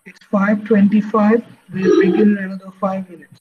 It's 5:25. We'll begin in another 5 minutes.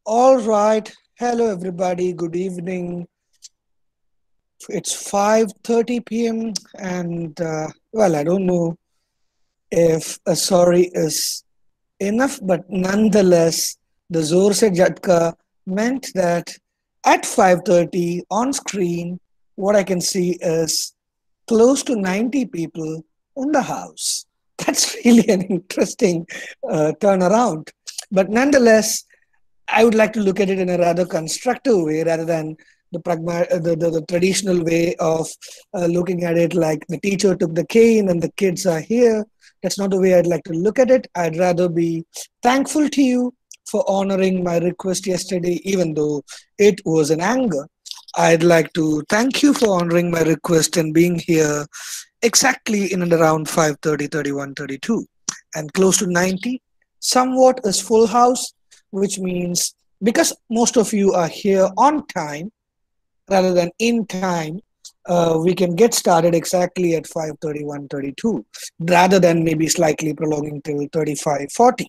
All right. Hello, everybody. Good evening. It's 5:30 p.m. and well, I don't know if a sorry is enough, but nonetheless, the Zor Se Jatka meant that at 5:30 on screen, what I can see is close to 90 people in the house. That's really an interesting turnaround. But nonetheless, I would like to look at it in a rather constructive way rather than the traditional way of looking at it like the teacher took the cane and the kids are here. That's not the way I'd like to look at it. I'd rather be thankful to you for honoring my request yesterday, even though it was in anger. I'd like to thank you for honoring my request and being here exactly in and around 5:30, 31, 32, and close to 90. Somewhat is full house, which means because most of you are here on time rather than in time, we can get started exactly at 5:31, 32, rather than maybe slightly prolonging till 35, 40.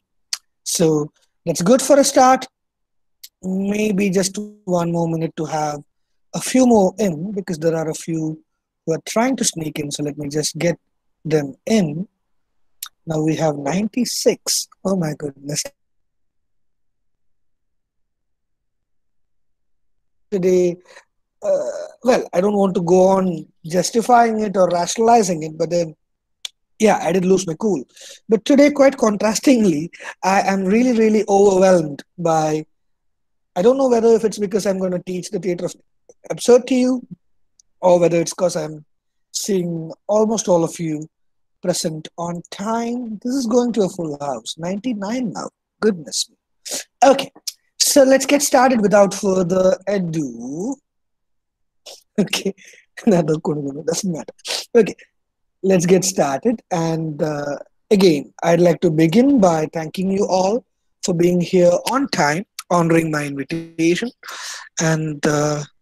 So that's good for a start. Maybe just one more minute to have a few more in because there are a few who are trying to sneak in. So let me just get them in. Now we have 96. Oh my goodness. Today, well, I don't want to go on justifying it or rationalizing it, but then, yeah, I did lose my cool. But today, quite contrastingly, I am really, really overwhelmed by. I don't know whether if it's because I'm going to teach the theater of absurd to you, or whether it's because I'm seeing almost all of you present on time. This is going to a full house. 99 now. Goodness me. Okay, so let's get started without further ado. Okay, another doesn't matter. Okay, let's get started. And again, I'd like to begin by thanking you all for being here on time, honoring my invitation. And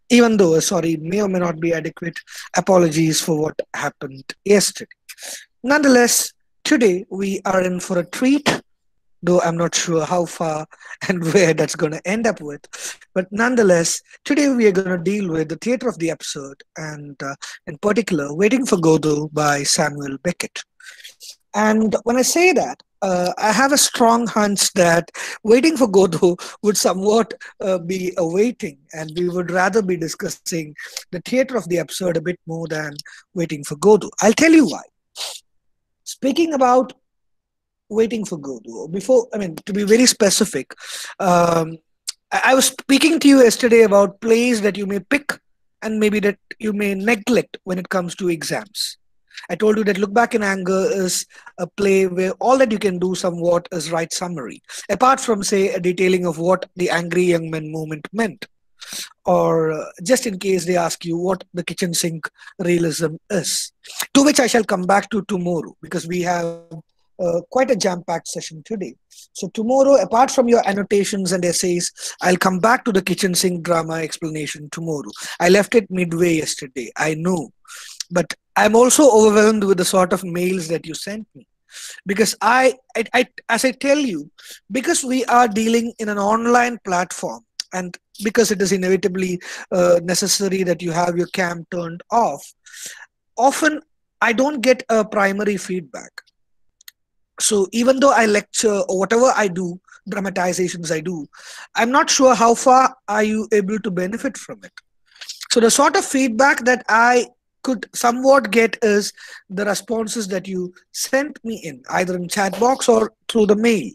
even though a sorry may or may not be adequate, apologies for what happened yesterday. Nonetheless, today we are in for a treat, though I'm not sure how far and where that's going to end up with. But nonetheless, today we are going to deal with the theater of the absurd and, in particular, Waiting for Godot by Samuel Beckett. And when I say that, I have a strong hunch that waiting for Godot would somewhat be a waiting, and we would rather be discussing the theater of the absurd a bit more than waiting for Godot. I'll tell you why. Speaking about waiting for Godot, before, I mean, to be very specific, um, I was speaking to you yesterday about plays that you may pick and maybe that you may neglect when it comes to exams. I told you that Look Back in Anger is a play where all that you can do somewhat is write summary, apart from, say, a detailing of what the angry young man moment meant, or just in case they ask you what the kitchen sink realism is, to which I shall come back to tomorrow because we have quite a jam packed session today. So, tomorrow, apart from your annotations and essays, I'll come back to the kitchen sink drama explanation tomorrow. I left it midway yesterday, I know, but I'm also overwhelmed with the sort of mails that you sent me because as I tell you, because we are dealing in an online platform, and because it is inevitably necessary that you have your cam turned off, often I don't get a primary feedback. So even though I lecture or whatever I do, dramatizations I do, I'm not sure how far are you able to benefit from it. So the sort of feedback that I could somewhat get is the responses that you sent me in, either in chat box or through the mail.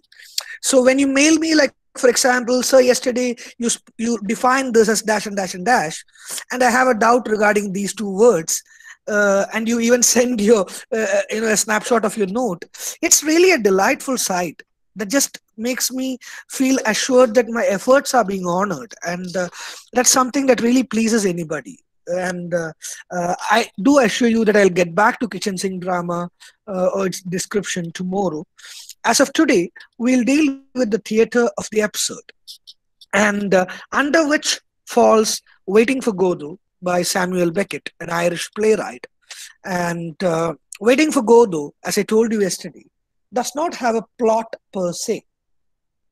So when you mail me, like for example, sir, yesterday you defined this as dash and dash and dash, and I have a doubt regarding these two words, and you even send your a snapshot of your note. It's really a delightful sight that just makes me feel assured that my efforts are being honored, and that's something that really pleases anybody. And I do assure you that I'll get back to kitchen sink drama or its description tomorrow. As of today, we'll deal with the theater of the absurd, and under which falls Waiting for Godot by Samuel Beckett, an Irish playwright. And Waiting for Godot, as I told you yesterday, does not have a plot per se.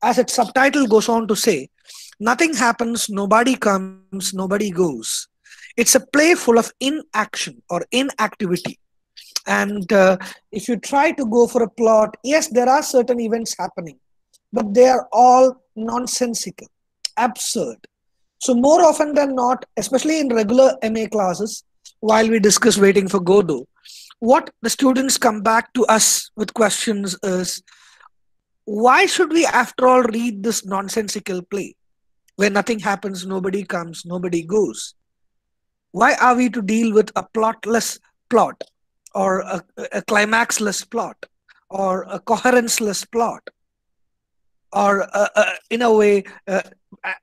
As its subtitle goes on to say, nothing happens, nobody comes, nobody goes. It's a play full of inaction or inactivity. And if you try to go for a plot, yes, there are certain events happening, but they are all nonsensical, absurd. So, more often than not, especially in regular MA classes, while we discuss Waiting for Godot, what the students come back to us with questions is, why should we, after all, read this nonsensical play where nothing happens, nobody comes, nobody goes? Why are we to deal with a plotless plot, or a climaxless plot, or a coherenceless plot, or in a way,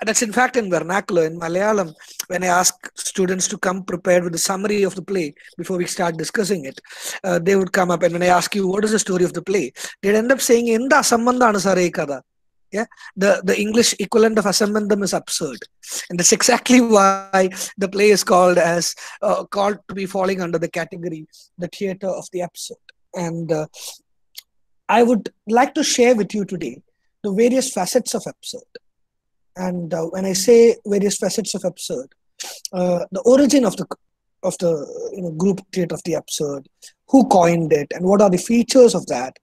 that's in fact in vernacular in Malayalam. When I ask students to come prepared with a summary of the play before we start discussing it, they would come up, and when I ask you what is the story of the play, they'd end up saying, "Enda sambandhanu sare kada." Yeah, the English equivalent of asambandham is absurd, and that's exactly why the play is called to be falling under the category the theater of the absurd. And I would like to share with you today the various facets of absurd. And when I say various facets of absurd, the origin of the group theater of the absurd, who coined it, and what are the features of that.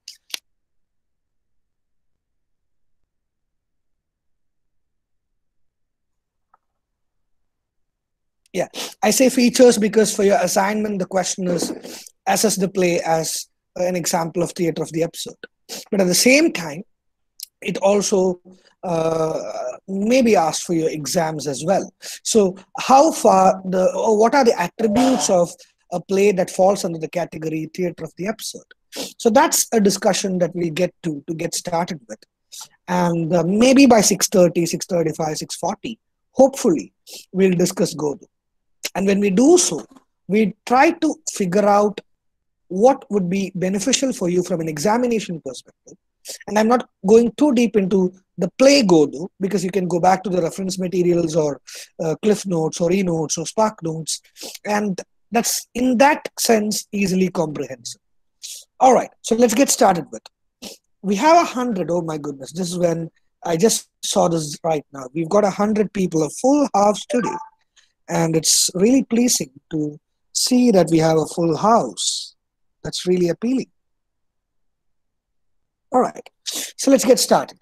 Yeah, I say features because for your assignment, the question is assess the play as an example of theater of the absurd. But at the same time, it also may be asked for your exams as well. So, how far or what are the attributes of a play that falls under the category theater of the absurd? So that's a discussion that we get to get started with, and maybe by 6:30, 6:35, 6:40, hopefully we'll discuss Godot. And when we do so, we try to figure out what would be beneficial for you from an examination perspective. And I'm not going too deep into the play Godot because you can go back to the reference materials or Cliff Notes or eNotes or Spark Notes. And that's in that sense easily comprehensive. All right, so let's get started with. We have 100. Oh my goodness, this is when I just saw this right now. We've got 100 people, a full house today. And it's really pleasing to see that we have a full house. That's really appealing. All right. So let's get started.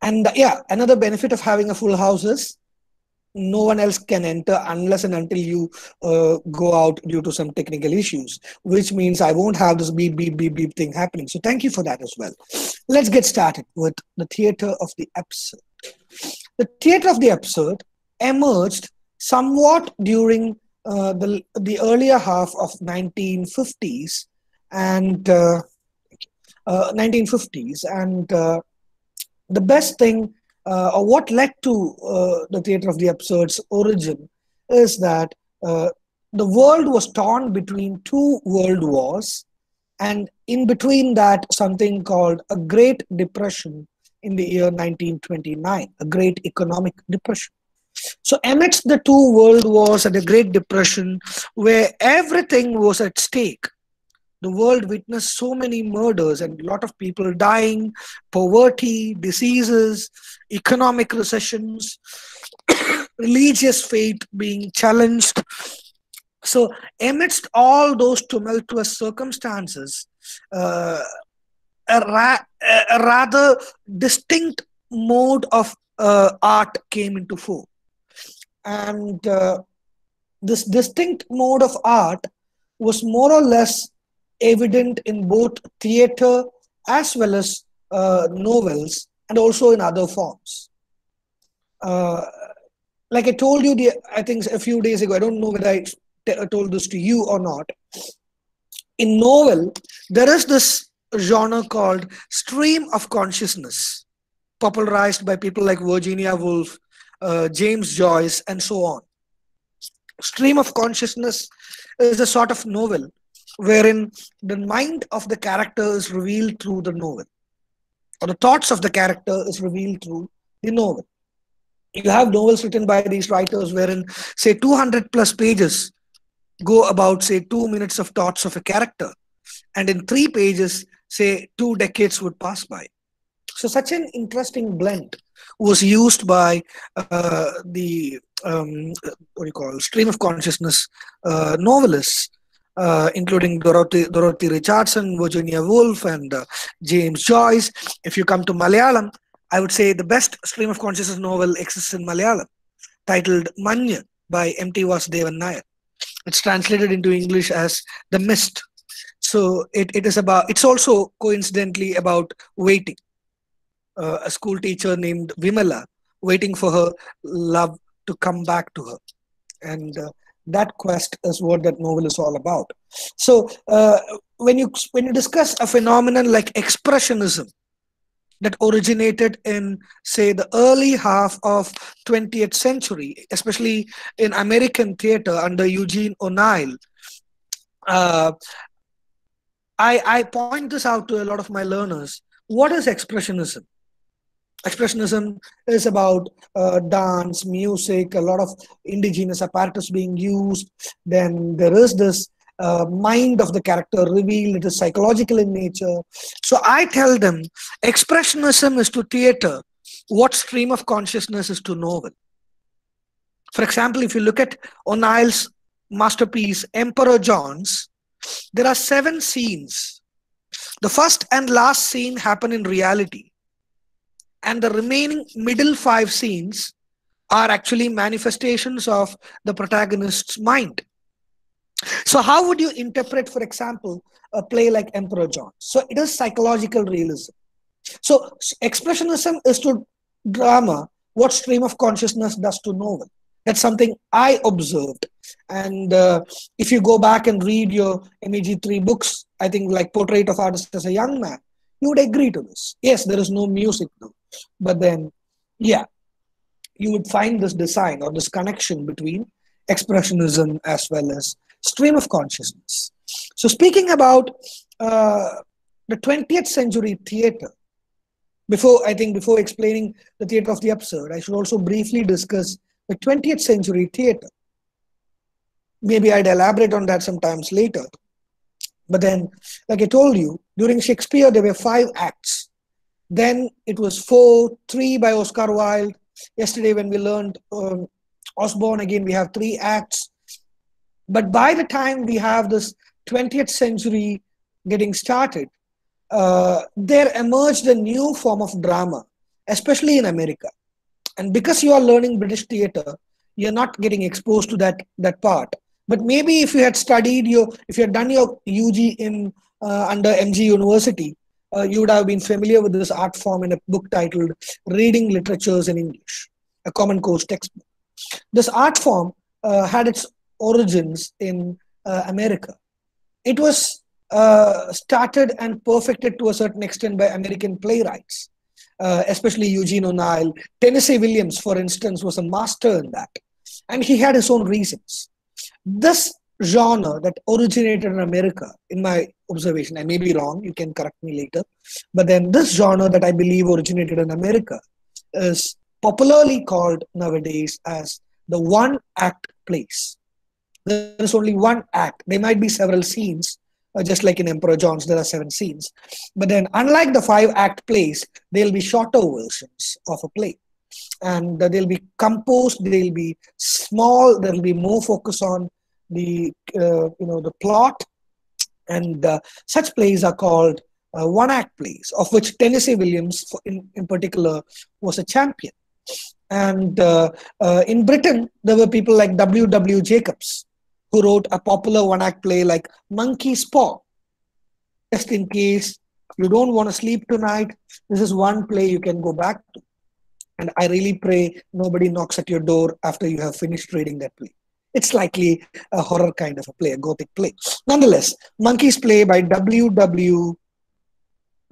And yeah, another benefit of having a full house is no one else can enter unless and until you go out due to some technical issues, which means I won't have this beep, beep, beep, beep thing happening. So thank you for that as well. Let's get started with the theater of the absurd. The theater of the absurd emerged somewhat during the earlier half of 1950s and 1950s and the best thing or what led to the theater of the absurd's origin is that uh, the world was torn between two world wars, and in between that something called a great depression in the year 1929, a great economic depression. So amidst the two world wars and the great depression, where everything was at stake, the world witnessed so many murders and a lot of people dying, poverty, diseases, economic recessions, religious faith being challenged. So, amidst all those tumultuous circumstances, uh, a rather distinct mode of art came into fore. And this distinct mode of art was more or less evident in both theater as well as novels and also in other forms. Uh, like I told you, I think a few days ago, I don't know whether I told this to you or not. In novel, there is this genre called stream of consciousness, popularized by people like Virginia Woolf, James Joyce, and so on. Stream of consciousness is a sort of novel wherein the mind of the character is revealed through the novel, or the thoughts of the character is revealed through the novel. You have novels written by these writers wherein, say, 200 plus pages go about, say, 2 minutes of thoughts of a character, and in 3 pages, say, 2 decades would pass by. So such an interesting blend was used by the what do you call stream of consciousness novelists, including Dorothy Richardson, Virginia Woolf, and James Joyce. If you come to Malayalam, I would say the best stream of consciousness novel exists in Malayalam, titled Manya by M.T. Vasudevan Nair. It's translated into English as The Mist. So it is about. It's also coincidentally about waiting. A school teacher named Vimala waiting for her love to come back to her. And that quest is what that novel is all about. So when you discuss a phenomenon like expressionism that originated in, say, the early half of 20th century, especially in American theater under Eugene O'Neill, uh, I point this out to a lot of my learners. What is expressionism? Expressionism is about dance, music, a lot of indigenous apparatus being used. Then there is this mind of the character revealed, it is psychological in nature. So I tell them expressionism is to theater what stream of consciousness is to novel. For example, if you look at O'Neill's masterpiece, Emperor John's, there are 7 scenes. The first and last scene happen in reality, and the remaining middle 5 scenes are actually manifestations of the protagonist's mind. So how would you interpret, for example, a play like Emperor John? So it is psychological realism. So expressionism is to drama what stream of consciousness does to novel. That's something I observed. And if you go back and read your MEG3 books, I think like Portrait of Artist as a Young Man, you would agree to this. Yes, there is no music though. But then, yeah, you would find this design or this connection between expressionism as well as stream of consciousness. So speaking about uh, the 20th century theater, before explaining the theater of the absurd, I should also briefly discuss the 20th century theater. Maybe I'd elaborate on that sometimes later. But then, like I told you, during Shakespeare, there were 5 acts. Then it was 4, 3 by Oscar Wilde. Yesterday, when we learned Osborne, again, we have 3 acts. But by the time we have this 20th century getting started, there emerged a new form of drama, especially in America. And because you are learning British theater, you're not getting exposed to that part. But maybe if you had studied your, if you had done your UG in under MG University, you would have been familiar with this art form in a book titled "Reading Literatures in English," a Common Course textbook. This art form had its origins in America. It was started and perfected to a certain extent by American playwrights, especially Eugene O'Neill. Tennessee Williams, for instance, was a master in that. And he had his own reasons. This genre that originated in America, in my observation, I may be wrong, you can correct me later, but then this genre that I believe originated in America is popularly called nowadays as the one act plays. There is only one act. There might be several scenes, just like in Emperor John's, there are seven scenes. But then, unlike the five act plays, there'll be shorter versions of a play. And they'll be composed, they'll be small, there'll be more focus on the plot. And such plays are called one act plays, of which Tennessee Williams, in particular, was a champion. And in Britain, there were people like W. Jacobs, who wrote a popular one act play like Monkey's Paw. Just in case you don't want to sleep tonight, this is one play you can go back to. And I really pray nobody knocks at your door after you have finished reading that play. It's likely a horror kind of a play, a gothic play. Nonetheless, Monkey's Play by W.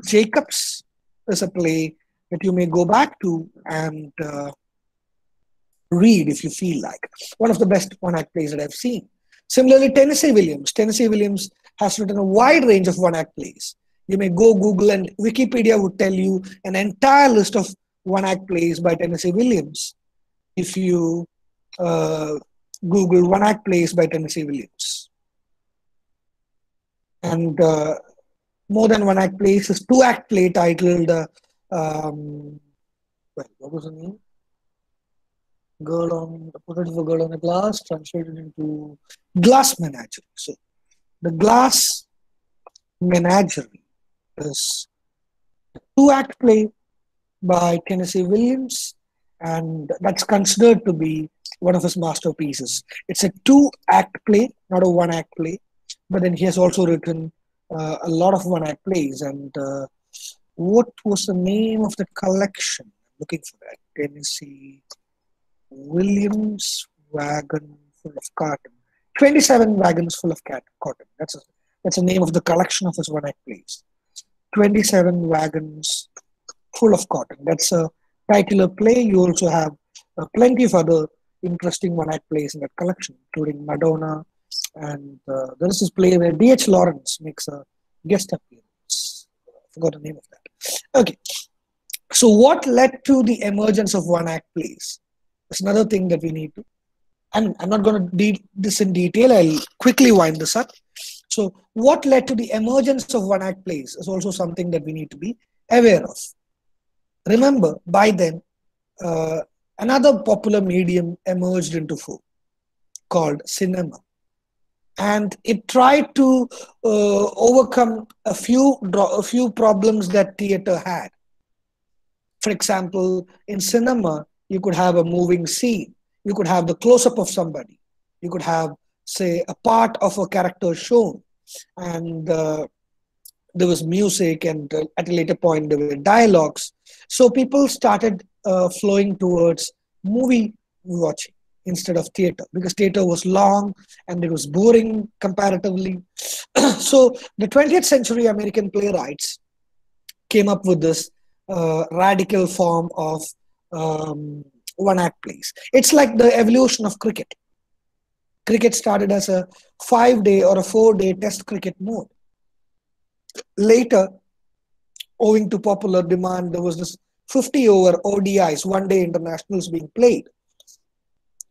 Jacobs is a play that you may go back to and read if you feel like. One of the best one act plays that I've seen. Similarly, Tennessee Williams. Tennessee Williams has written a wide range of one act plays. You may go Google, and Wikipedia would tell you an entire list of one act plays by Tennessee Williams if you Google one act plays by Tennessee Williams. And more than one act plays is two act play titled, what was the name? Portrait of a girl on a glass, translated into Glass Menagerie. So the Glass Menagerie is a two act play by Tennessee Williams, and that's considered to be one of his masterpieces. It's a two act play, not a one act play, but then he has also written a lot of one act plays. And what was the name of the collection? I'm looking for that. Tennessee Williams Wagon Full of Cotton. 27 Wagons Full of Cotton. That's the name of the collection of his one act plays. 27 Wagons Full of Cotton. That's a titular play. You also have plenty of other interesting one act plays in that collection, including Madonna. And there is this play where D.H. Lawrence makes a guest appearance. I forgot the name of that. Okay. So, what led to the emergence of one act plays? That's another thing that we need to. And I'm not going to read this in detail. I'll quickly wind this up. So, what led to the emergence of one act plays is also something that we need to be aware of. Remember, by then, another popular medium emerged into fore called cinema. And it tried to overcome a few problems that theater had. For example, in cinema, you could have a moving scene. You could have the close-up of somebody. You could have, say, a part of a character shown. And there was music, and at a later point, there were dialogues. So people started flowing towards movie watching instead of theater, because theater was long and it was boring comparatively. So the 20th century American playwrights came up with this radical form of one act plays. It's like the evolution of cricket. Cricket started as a 5-day or a 4-day test cricket mode. Later, owing to popular demand, there was this 50 over ODIs, one-day internationals being played.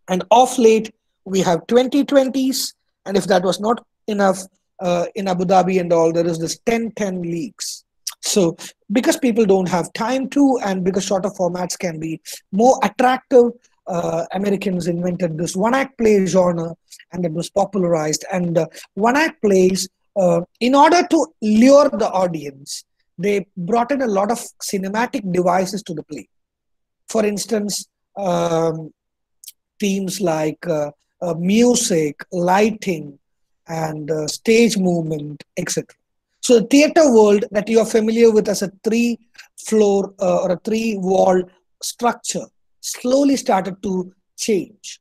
And off late, we have 2020s, and if that was not enough, in Abu Dhabi and all, there is this 10-10 leagues. So because people don't have time to, and because shorter formats can be more attractive, Americans invented this one-act play genre, and it was popularized. And one-act plays, in order to lure the audience, they brought in a lot of cinematic devices to the play. For instance, themes like music, lighting, and stage movement, etc. So the theater world that you are familiar with as a three-floor or a three-wall structure slowly started to change.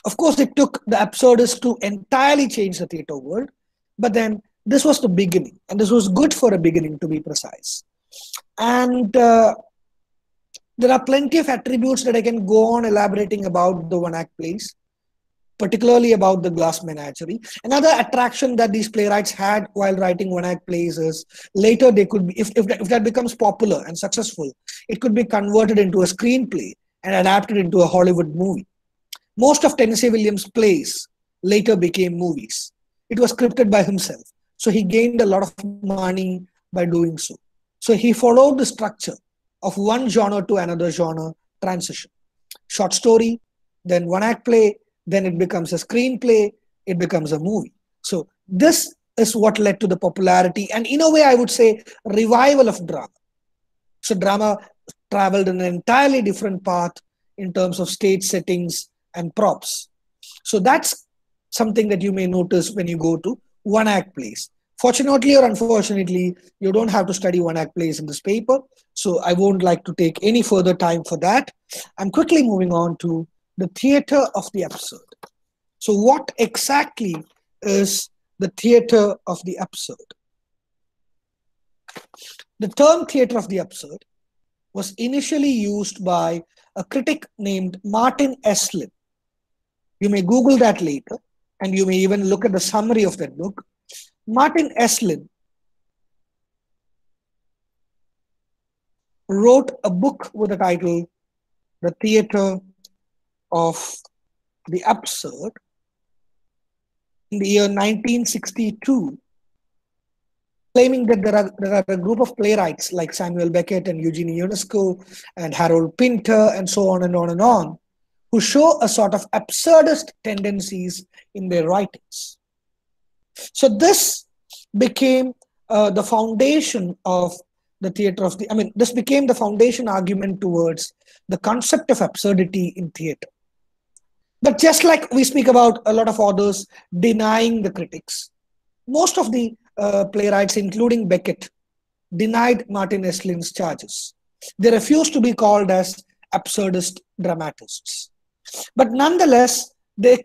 Of course, it took the absurdists to entirely change the theater world, but then this was the beginning, and this was good for a beginning, to be precise. And there are plenty of attributes that I can go on elaborating about the one act plays, particularly about the glass menagerie. Another attraction that these playwrights had while writing one act plays is later they could be, if that becomes popular and successful, it could be converted into a screenplay and adapted into a Hollywood movie. Most of Tennessee Williams' plays later became movies. It was scripted by himself, so he gained a lot of money by doing so. So he followed the structure of one genre to another genre transition. Short story, then one act play, then it becomes a screenplay, it becomes a movie. So this is what led to the popularity and, in a way, I would say, revival of drama. So drama traveled in an entirely different path in terms of stage settings and props. So that's something that you may notice when you go to one act plays. Fortunately or unfortunately, you don't have to study one act plays in this paper. So I won't like to take any further time for that. I'm quickly moving on to the theater of the absurd. So, what exactly is the theater of the absurd? The term theater of the absurd was initially used by a critic named Martin Esslin. You may Google that later, and you may even look at the summary of that book. Martin Esslin wrote a book with the title The Theater of the Absurd in the year 1962, claiming that there are a group of playwrights like Samuel Beckett and Eugene Ionesco and Harold Pinter and so on and on and on, who show a sort of absurdist tendencies in their writings. So this became the foundation of the theater of the, this became the foundation argument towards the concept of absurdity in theater. But just like we speak about a lot of authors denying the critics, most of the playwrights, including Beckett, denied Martin Esslin's charges. They refused to be called as absurdist dramatists. But nonetheless, we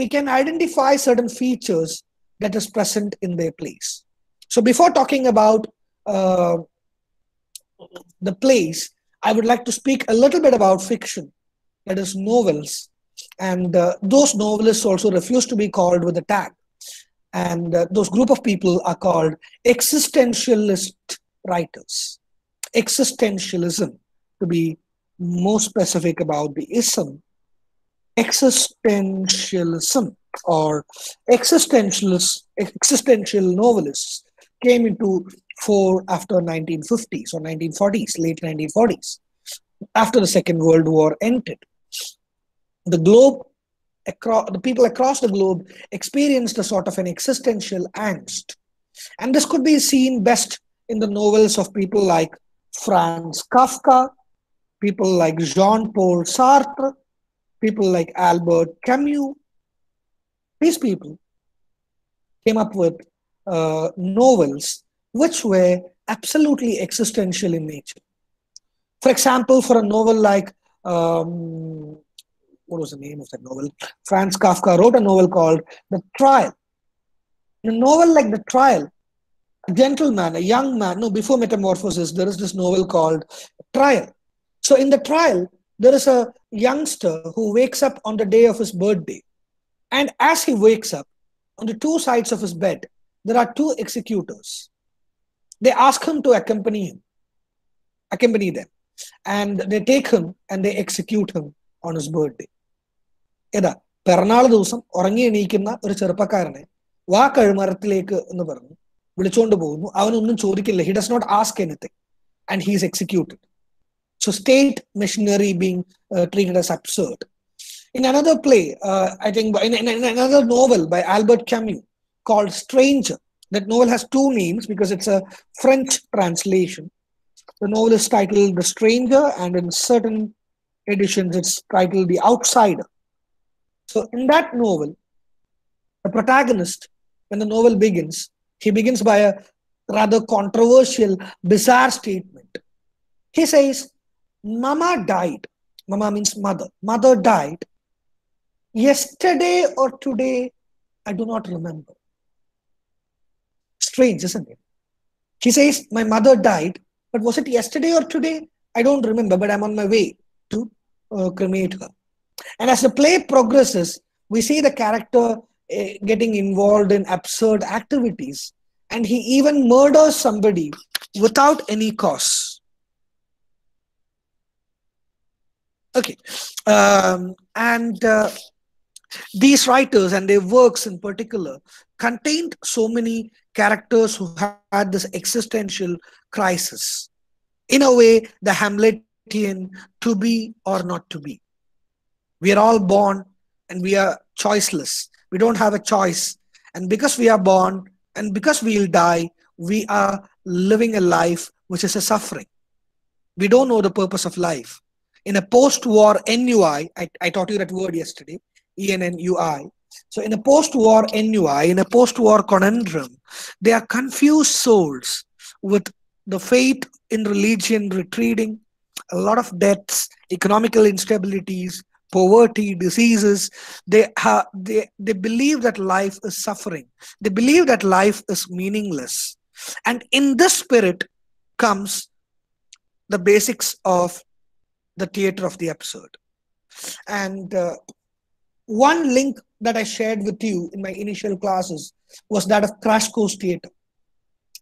can identify certain features that is present in their plays. So before talking about the plays, I would like to speak a little bit about fiction, that is novels. And those novelists also refuse to be called with a tag. And those group of people are called existentialist writers. Existentialism, to be more specific about the ism, existentialism or existential novelists came into fore after 1950s or 1940s, late 1940s, after the Second World War ended. The globe, the people across the globe experienced a sort of an existential angst. And this could be seen best in the novels of people like Franz Kafka, people like Jean-Paul Sartre, people like Albert Camus. These people came up with novels which were absolutely existential in nature. For example, for a novel like, what was the name of that novel? Franz Kafka wrote a novel called The Trial. In a novel like The Trial, a gentleman, a young man, no, before Metamorphosis, there is this novel called Trial. So in The Trial, there is a youngster who wakes up on the day of his birthday. And as he wakes up, on the two sides of his bed, there are two executors. They ask him to accompany them. And they take him and they execute him on his birthday. ഏതാ പിറന്നാൾ ദിവസം ഉറങ്ങി എണീക്കുന്ന ഒരു ചെറുപ്പക്കാരനെ വാ കഴുമരത്തിലേക്ക് എന്ന് പറഞ്ഞു വിളിച്ചുകൊണ്ട് പോകുന്നു. അവനൊന്നും ചോദിക്കില്ല. He does not ask anything. And he is executed. So state machinery being treated as absurd. In another play, I think in another novel by Albert Camus called Stranger, That novel has two names because it's a French translation. The novel is titled The Stranger, and in certain editions, it's titled The Outsider. So, in that novel, the protagonist, when the novel begins, he begins by a rather controversial, bizarre statement. He says, Mama died. Mama means mother. Mother died yesterday or today, I do not remember. Strange, isn't it? He says, My mother died, but was it yesterday or today? I don't remember, but I'm on my way to cremate her. And as the play progresses, we see the character getting involved in absurd activities. And he even murders somebody without any cause. Okay. And these writers and their works in particular contained so many characters who had this existential crisis. In a way, the Hamletian to be or not to be. We are all born and we are choiceless. We don't have a choice. And because we are born and because we'll die, we are living a life which is a suffering. We don't know the purpose of life. In a post-war NUI, I taught you that word yesterday, ENNUI. So in a post-war NUI, in a post-war conundrum, they are confused souls with the faith in religion retreating, a lot of deaths, economical instabilities, poverty, diseases. They believe that life is suffering. They believe that life is meaningless. And in this spirit comes the basics of the theater of the absurd. And one link that I shared with you in my initial classes was that of Crash Course Theater.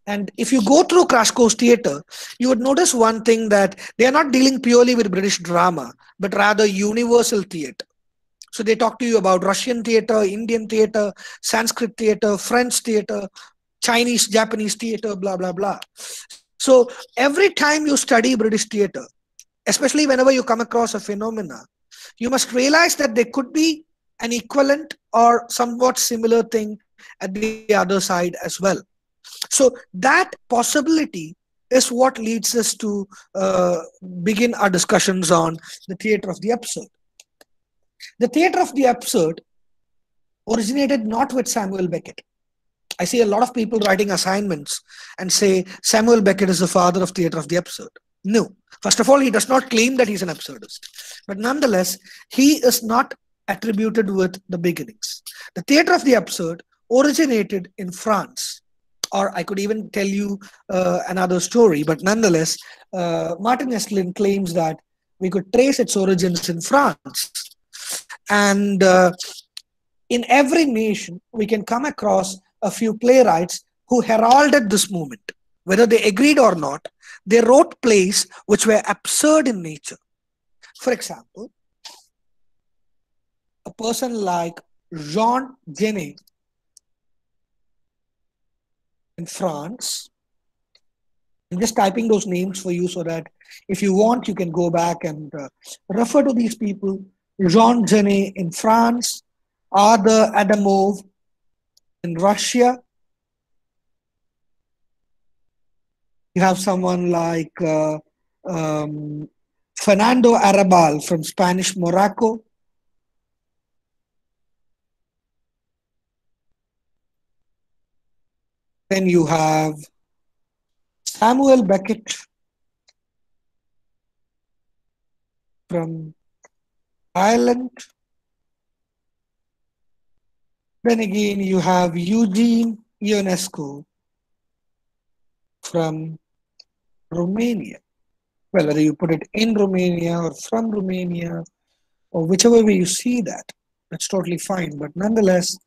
And if you go through Crash Course Theater, you would notice one thing, that they are not dealing purely with British drama, but rather universal theater. So they talk to you about Russian theater, Indian theater, Sanskrit theater, French theater, Chinese, Japanese theater, blah, blah, blah. So every time you study British theater, especially whenever you come across a phenomena, you must realize that there could be an equivalent or somewhat similar thing at the other side as well. So that possibility is what leads us to begin our discussions on the theater of the absurd. The theater of the absurd originated not with Samuel Beckett. I see a lot of people writing assignments and say Samuel Beckett is the father of theater of the absurd. No. First of all, he does not claim that he's an absurdist. But nonetheless, he is not attributed with the beginnings. The theater of the absurd originated in France. Or I could even tell you another story, but nonetheless, Martin Estlin claims that we could trace its origins in France. And in every nation, we can come across a few playwrights who heralded this movement. Whether they agreed or not, they wrote plays which were absurd in nature. For example, a person like Jean Genet in France. I'm just typing those names for you so that if you want, you can go back and refer to these people. Jean Genet in France, Arthur Adamov in Russia. You have someone like Fernando Arrabal from Spanish Morocco. Then you have Samuel Beckett from Ireland. Then again, you have Eugene Ionescu from Romania. Well, whether you put it in Romania or from Romania, or whichever way you see that, that's totally fine. But nonetheless,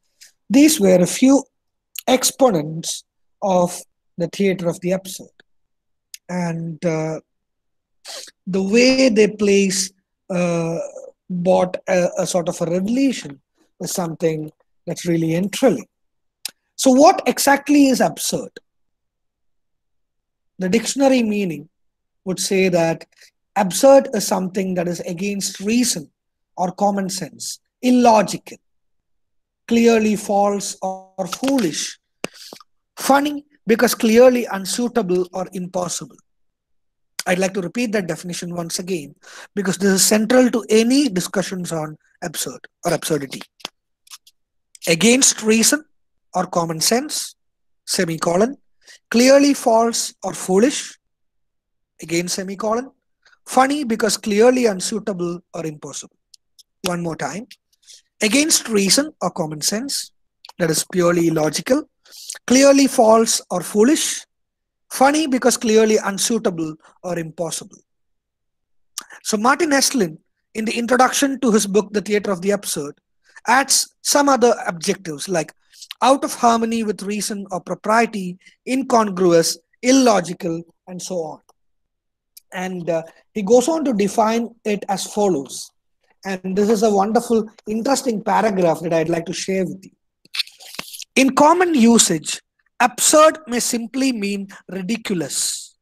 these were a few exponents of the theater of the absurd. And the way they place bought a sort of a revelation is something that's really enthralling. So what exactly is absurd? The dictionary meaning would say that absurd is something that is against reason or common sense, illogical, clearly false or foolish, Funny because clearly unsuitable or impossible. I'd like to repeat that definition once again because this is central to any discussions on absurd or absurdity. Against reason or common sense, semicolon, clearly false or foolish, again semicolon, funny because clearly unsuitable or impossible. One more time. Against reason or common sense, that is purely illogical, clearly false or foolish, funny because clearly unsuitable or impossible. So Martin Esslin, in the introduction to his book The Theatre of the Absurd, adds some other adjectives like out of harmony with reason or propriety, incongruous, illogical, and so on. And he goes on to define it as follows. And this is a wonderful, interesting paragraph that I'd like to share with you. In common usage, absurd may simply mean ridiculous.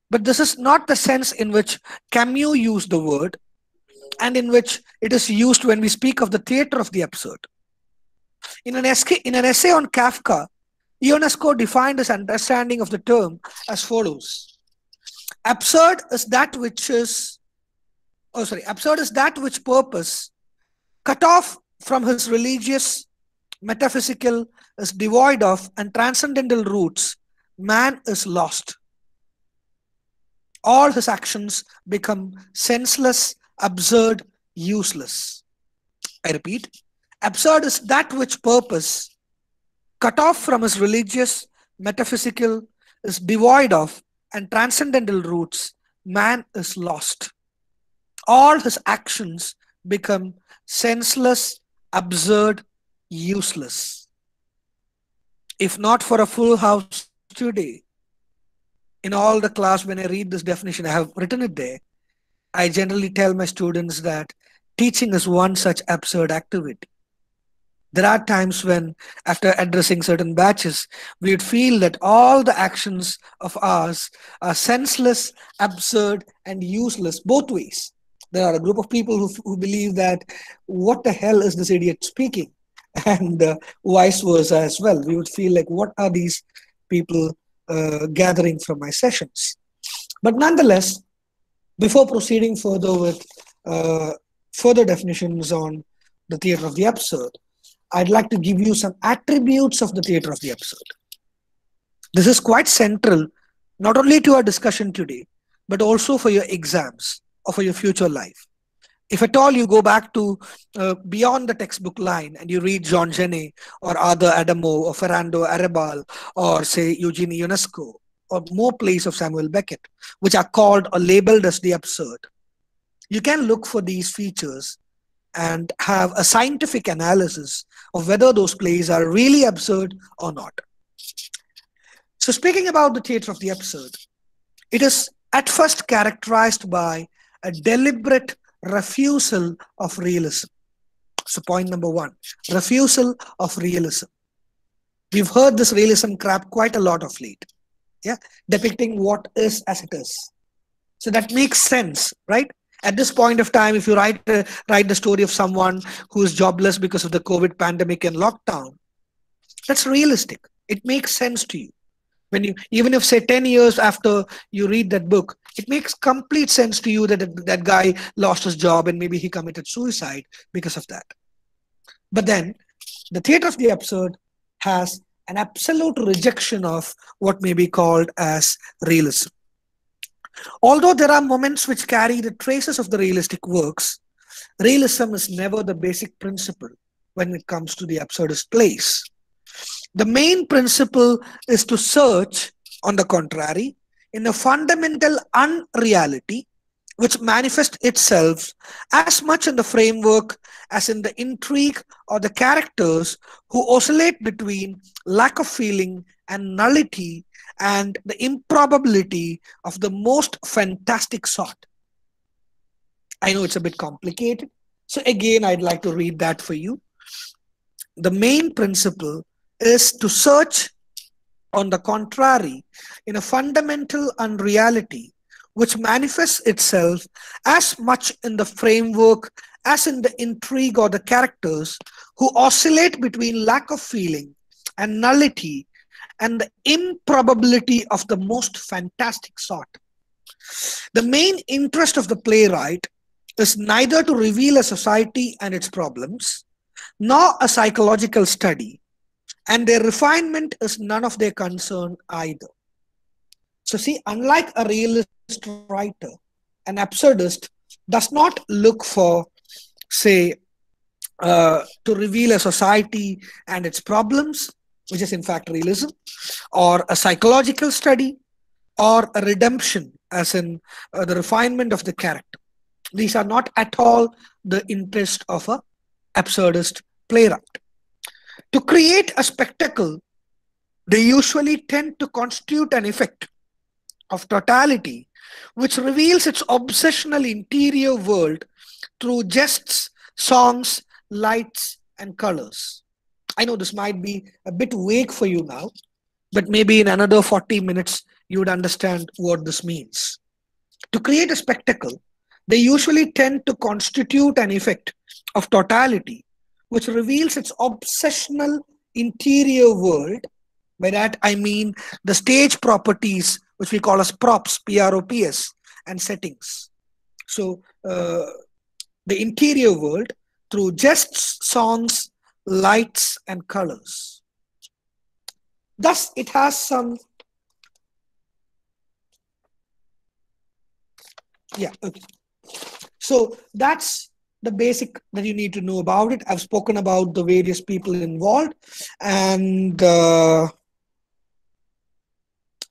But this is not the sense in which Camus used the word and in which it is used when we speak of the theatre of the absurd. In an essay on Kafka, Ionesco defined his understanding of the term as follows. Absurd is that which is, absurd is that which purpose, cut off from his religious, metaphysical, is devoid of, and transcendental roots, man is lost. All his actions become senseless, absurd, useless. I repeat, absurd is that which purpose, cut off from his religious, metaphysical, is devoid of, and transcendental roots, man is lost. All his actions become senseless, absurd, useless. If not for a full house today, in all the class, when I read this definition, I have written it there. I generally tell my students that teaching is one such absurd activity. There are times when, after addressing certain batches, we would feel that all the actions of ours are senseless, absurd, and useless both ways. There are a group of people who believe that, what the hell is this idiot speaking? And vice versa as well. We would feel like, what are these people gathering from my sessions? But nonetheless, before proceeding further with further definitions on the theatre of the absurd, I'd like to give you some attributes of the theatre of the absurd. This is quite central, not only to our discussion today, but also for your exams or for your future life. If at all you go back to beyond the textbook line and you read Jean Genet or Arthur Adamo or Ferrando Arrabal or say Eugene Ionesco or more plays of Samuel Beckett, which are called or labeled as the absurd, you can look for these features and have a scientific analysis of whether those plays are really absurd or not. So speaking about the theatre of the absurd, it is at first characterized by a deliberate refusal of realism. So point number one, refusal of realism. We've heard this realism crap quite a lot of late. Yeah, depicting what is as it is. So that makes sense, right? At this point of time, if you write the story of someone who is jobless because of the COVID pandemic and lockdown, that's realistic. It makes sense to you. When you, even if say 10 years after you read that book, it makes complete sense to you that guy lost his job and maybe he committed suicide because of that. But then the theatre of the absurd has an absolute rejection of what may be called as realism. Although there are moments which carry the traces of the realistic works, realism is never the basic principle when it comes to the absurdist plays. The main principle is to search, on the contrary, in a fundamental unreality which manifests itself as much in the framework as in the intrigue or the characters who oscillate between lack of feeling and nullity and the improbability of the most fantastic sort. I know it's a bit complicated, so again I'd like to read that for you. The main principle is to search, on the contrary, in a fundamental unreality which manifests itself as much in the framework as in the intrigue or the characters who oscillate between lack of feeling and nullity and the improbability of the most fantastic sort. The main interest of the playwright is neither to reveal a society and its problems, nor a psychological study, and their refinement is none of their concern either. So, see, unlike a realist writer, an absurdist does not look for, say, to reveal a society and its problems, which is in fact realism, or a psychological study, or a redemption, as in the refinement of the character. These are not at all the interest of a absurdist playwright. To create a spectacle, they usually tend to constitute an effect of totality, which reveals its obsessional interior world through gests, songs, lights, and colors. I know this might be a bit vague for you now, but maybe in another 40 minutes you would understand what this means. To create a spectacle, they usually tend to constitute an effect of totality, which reveals its obsessional interior world. By that I mean the stage properties, which we call as props, PROPS, and settings. So, the interior world through gests, songs, lights, and colors. Thus, it has some. Yeah, okay. So that's the basic that you need to know about it. I've spoken about the various people involved, and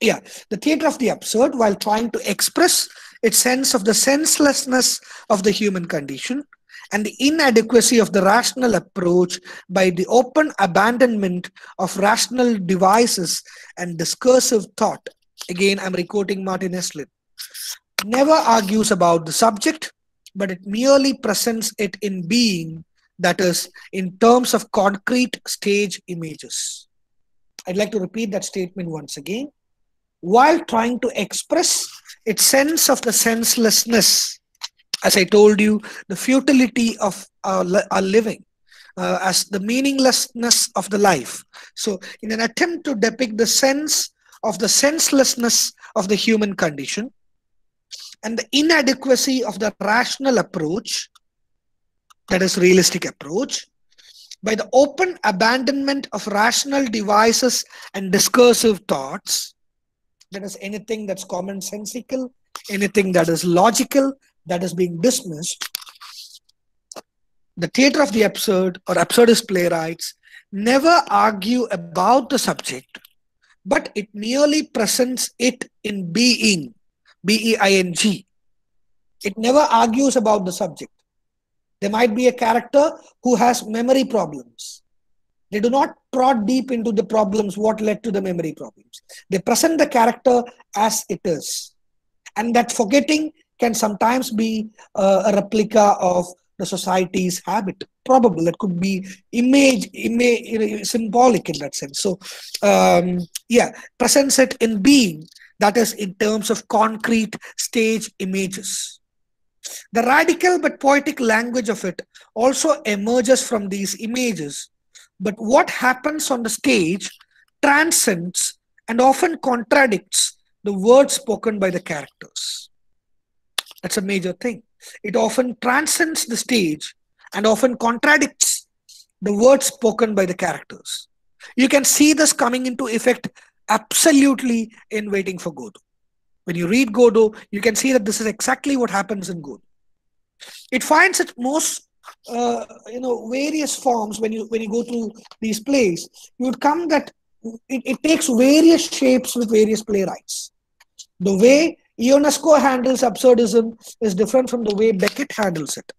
yeah, the theater of the absurd, while trying to express its sense of the senselessness of the human condition and the inadequacy of the rational approach by the open abandonment of rational devices and discursive thought. Again, I'm requoting Martin Esslin. Never argues about the subject, but it merely presents it in being, that is, in terms of concrete stage images. I'd like to repeat that statement once again. While trying to express its sense of the senselessness, as I told you, the futility of our living, as the meaninglessness of the life. So, in an attempt to depict the sense of the senselessness of the human condition and the inadequacy of the rational approach, that is, realistic approach, by the open abandonment of rational devices and discursive thoughts, that is, anything that's commonsensical, anything that is logical, that is being dismissed, the theater of the absurd or absurdist playwrights never argue about the subject, but it merely presents it in being, B-E-I-N-G. It never argues about the subject. There might be a character who has memory problems. They do not prod deep into the problems, what led to the memory problems. They present the character as it is. And that forgetting can sometimes be a replica of the society's habit. Probable. It could be symbolic in that sense. So, yeah, presents it in being, that is, in terms of concrete stage images. The radical but poetic language of it also emerges from these images. But what happens on the stage transcends and often contradicts the words spoken by the characters. That's a major thing. It often transcends the stage and often contradicts the words spoken by the characters. You can see this coming into effect absolutely in Waiting for Godot. When you read Godot, you can see that this is exactly what happens in Godot. It finds its most various forms. When you go through these plays, you would come that it takes various shapes with various playwrights. The way Ionesco handles absurdism is different from the way Beckett handles it.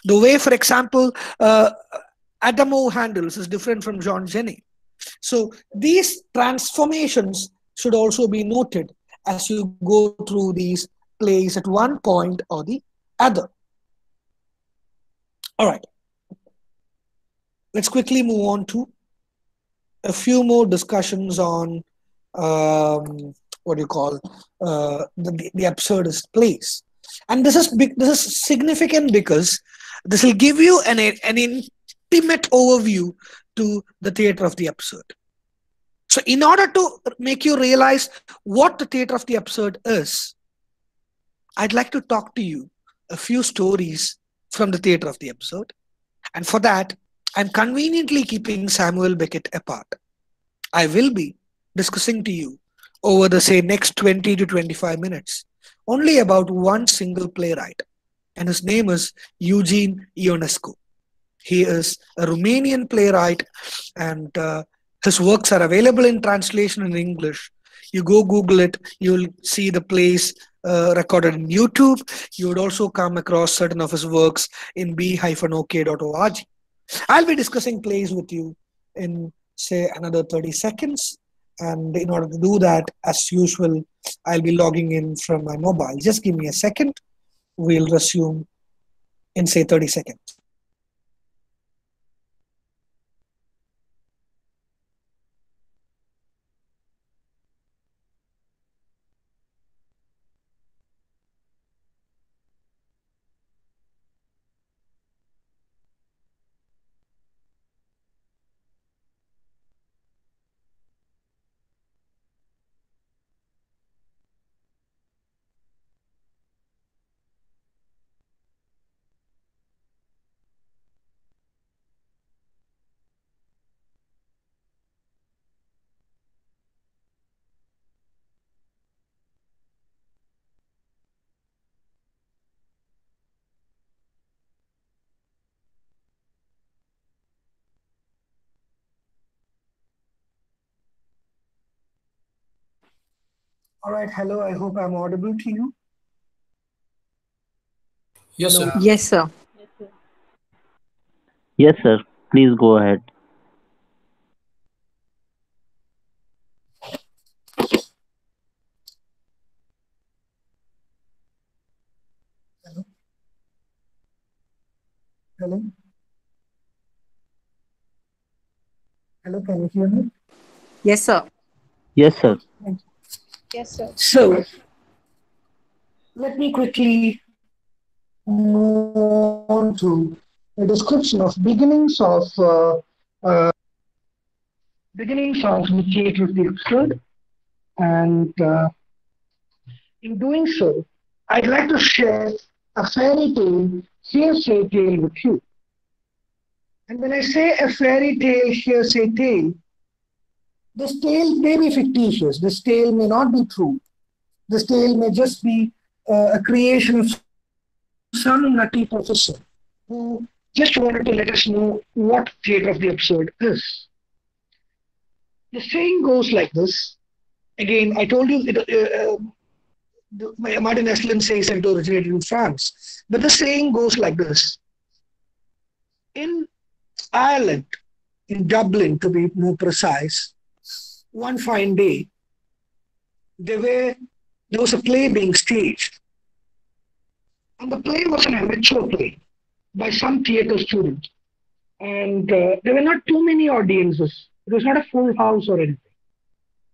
The way, for example, Adamo handles is different from Jean Genet. So these transformations should also be noted as you go through these plays at one point or the other. All right. Let's quickly move on to a few more discussions on what do you call the absurdist plays. And this is significant because this will give you an intimate overview to the theater of the absurd. So, in order to make you realize what the theater of the absurd is, I'd like to talk to you a few stories from the theater of the absurd. And for that, I'm conveniently keeping Samuel Beckett apart. I will be discussing to you over the say next 20 to 25 minutes only about one single playwright, and his name is Eugene Ionescu. He is a Romanian playwright, and his works are available in translation in English. You go Google it, you'll see the plays recorded in YouTube. You would also come across certain of his works in b-ok.org. I'll be discussing plays with you in, say, another 30 seconds. And in order to do that, as usual, I'll be logging in from my mobile. Just give me a second. We'll resume in, say, 30 seconds. All right, hello. I hope I'm audible to you. Yes, Hello. sir. Yes, sir. Yes, sir. Please go ahead. Hello. Hello. Hello. Can you hear me? Yes, sir. Yes, sir. Thank you. Yes, sir. So, let me quickly move on to a description of beginnings of the theater of the absurd, and in doing so, I'd like to share a fairy tale, hearsay tale with you. And when I say a fairy tale, hearsay tale, this tale may be fictitious. This tale may not be true. This tale may just be a creation of some nutty professor who just wanted to let us know what theater of the absurd is. The saying goes like this. Again, I told you Martin Esslin says it originated in France. But the saying goes like this. In Ireland, in Dublin to be more precise, one fine day, there, were, there was a play being staged. And the play was an amateur play by some theatre student. And there were not too many audiences. It was not a full house or anything.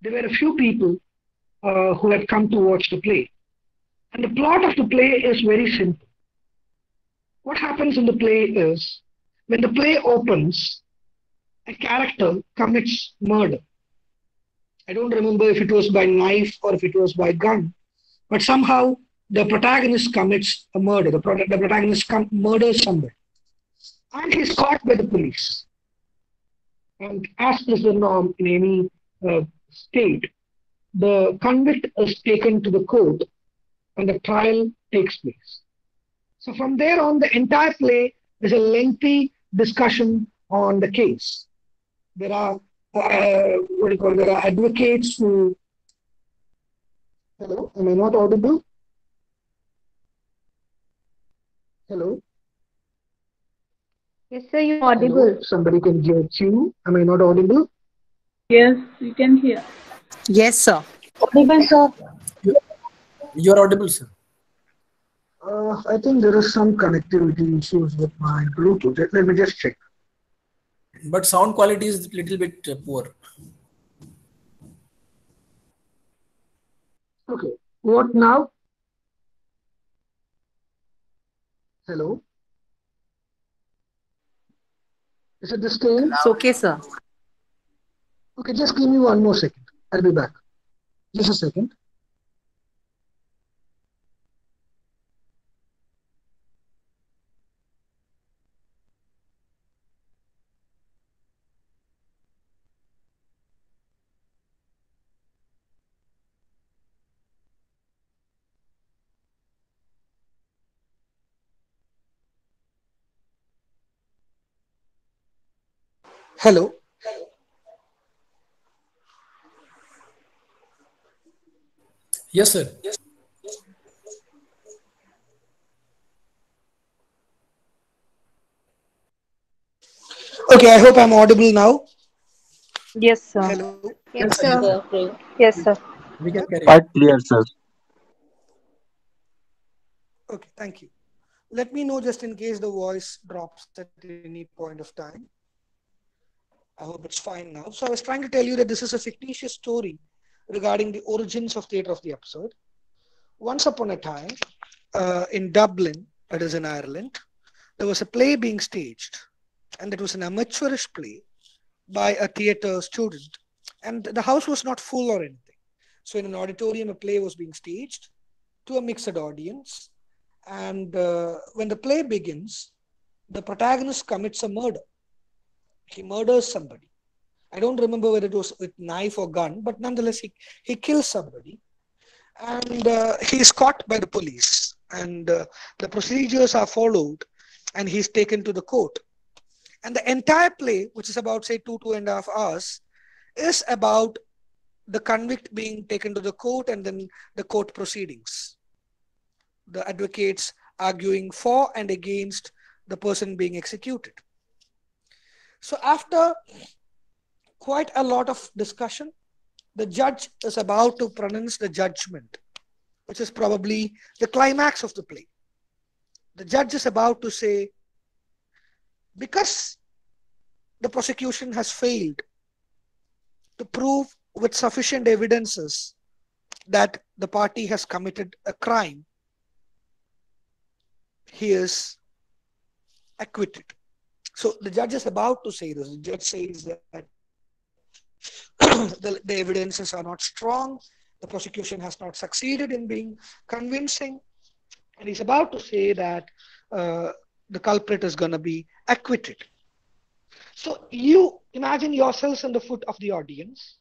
There were a few people who had come to watch the play. And the plot of the play is very simple. What happens in the play is when the play opens, a character commits murder. I don't remember if it was by knife or if it was by gun, but somehow the protagonist commits a murder. The protagonist murders somebody, and he's caught by the police. And as is the norm in any state, the convict is taken to the court, and the trial takes place. So from there on, the entire play is a lengthy discussion on the case. There are what do you call? There are advocates who. Hello, am I not audible? Hello, Yes, sir, you're hello. audible. Somebody can hear you. Am I not audible? Yes, you can hear. Yes, sir. Audible, sir. You are audible, sir. I think there is some connectivity issues with my Bluetooth. Let me just check. But sound quality is a little bit poor. Okay, what now? Hello, is it the same? It's okay, sir. Okay, just give me one more second. I'll be back. Just a second. Hello. Yes, sir. Okay, I hope I'm audible now. Yes, sir. Hello. Yes, Yes, sir. Yes, sir. sir. Yes, sir. We can carry on. Quite clear, sir. Okay, thank you. Let me know just in case the voice drops at any point of time. I hope it's fine now. So I was trying to tell you that this is a fictitious story regarding the origins of theatre of the absurd. Once upon a time, in Dublin, that is in Ireland, there was a play being staged, and it was an amateurish play by a theatre student. And the house was not full or anything. So in an auditorium, a play was being staged to a mixed audience. And when the play begins, the protagonist commits a murder. He murders somebody. I don't remember whether it was with knife or gun, but nonetheless, he kills somebody. And he is caught by the police. And the procedures are followed, and he's taken to the court. And the entire play, which is about, say, 2.5 hours, is about the convict being taken to the court and then the court proceedings. The advocates arguing for and against the person being executed. So, after quite a lot of discussion, the judge is about to pronounce the judgment, which is probably the climax of the play. The judge is about to say, because the prosecution has failed to prove with sufficient evidences that the party has committed a crime, he is acquitted. So the judge is about to say this. The judge says that the evidences are not strong, the prosecution has not succeeded in being convincing, and he's about to say that uh, the culprit is going to be acquitted. So you imagine yourselves in the foot of the audience.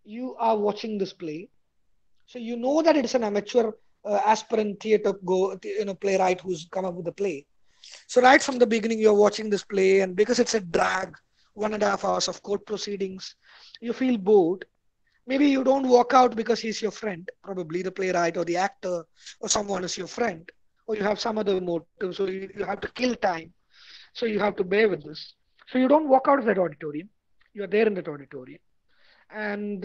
You are watching this play. So you know that it is an amateur aspirant playwright who's come up with the play. So right from the beginning, you're watching this play, and because it's a drag, 1.5 hours of court proceedings, you feel bored. Maybe you don't walk out because he's your friend, probably the playwright or the actor or someone is your friend, or you have some other motive, so you have to kill time, so you have to bear with this. So you don't walk out of that auditorium. You're there in that auditorium. And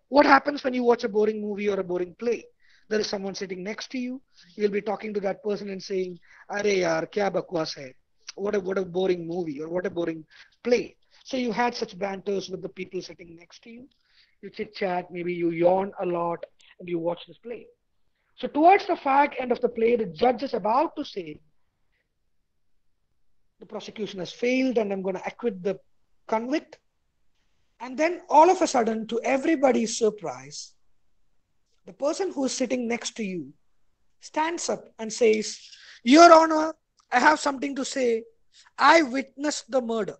what happens when you watch a boring movie or a boring play? There is someone sitting next to you. You'll be talking to that person and saying, "Are yaar, kya bakwas hai? What a boring movie or what a boring play." So you had such banters with the people sitting next to you. You chit chat, maybe you yawn a lot, and you watch this play. So towards the fag end of the play, the judge is about to say, "The prosecution has failed, and I'm going to acquit the convict." And then all of a sudden, to everybody's surprise, the person who is sitting next to you stands up and says, "Your Honor, I have something to say. I witnessed the murder."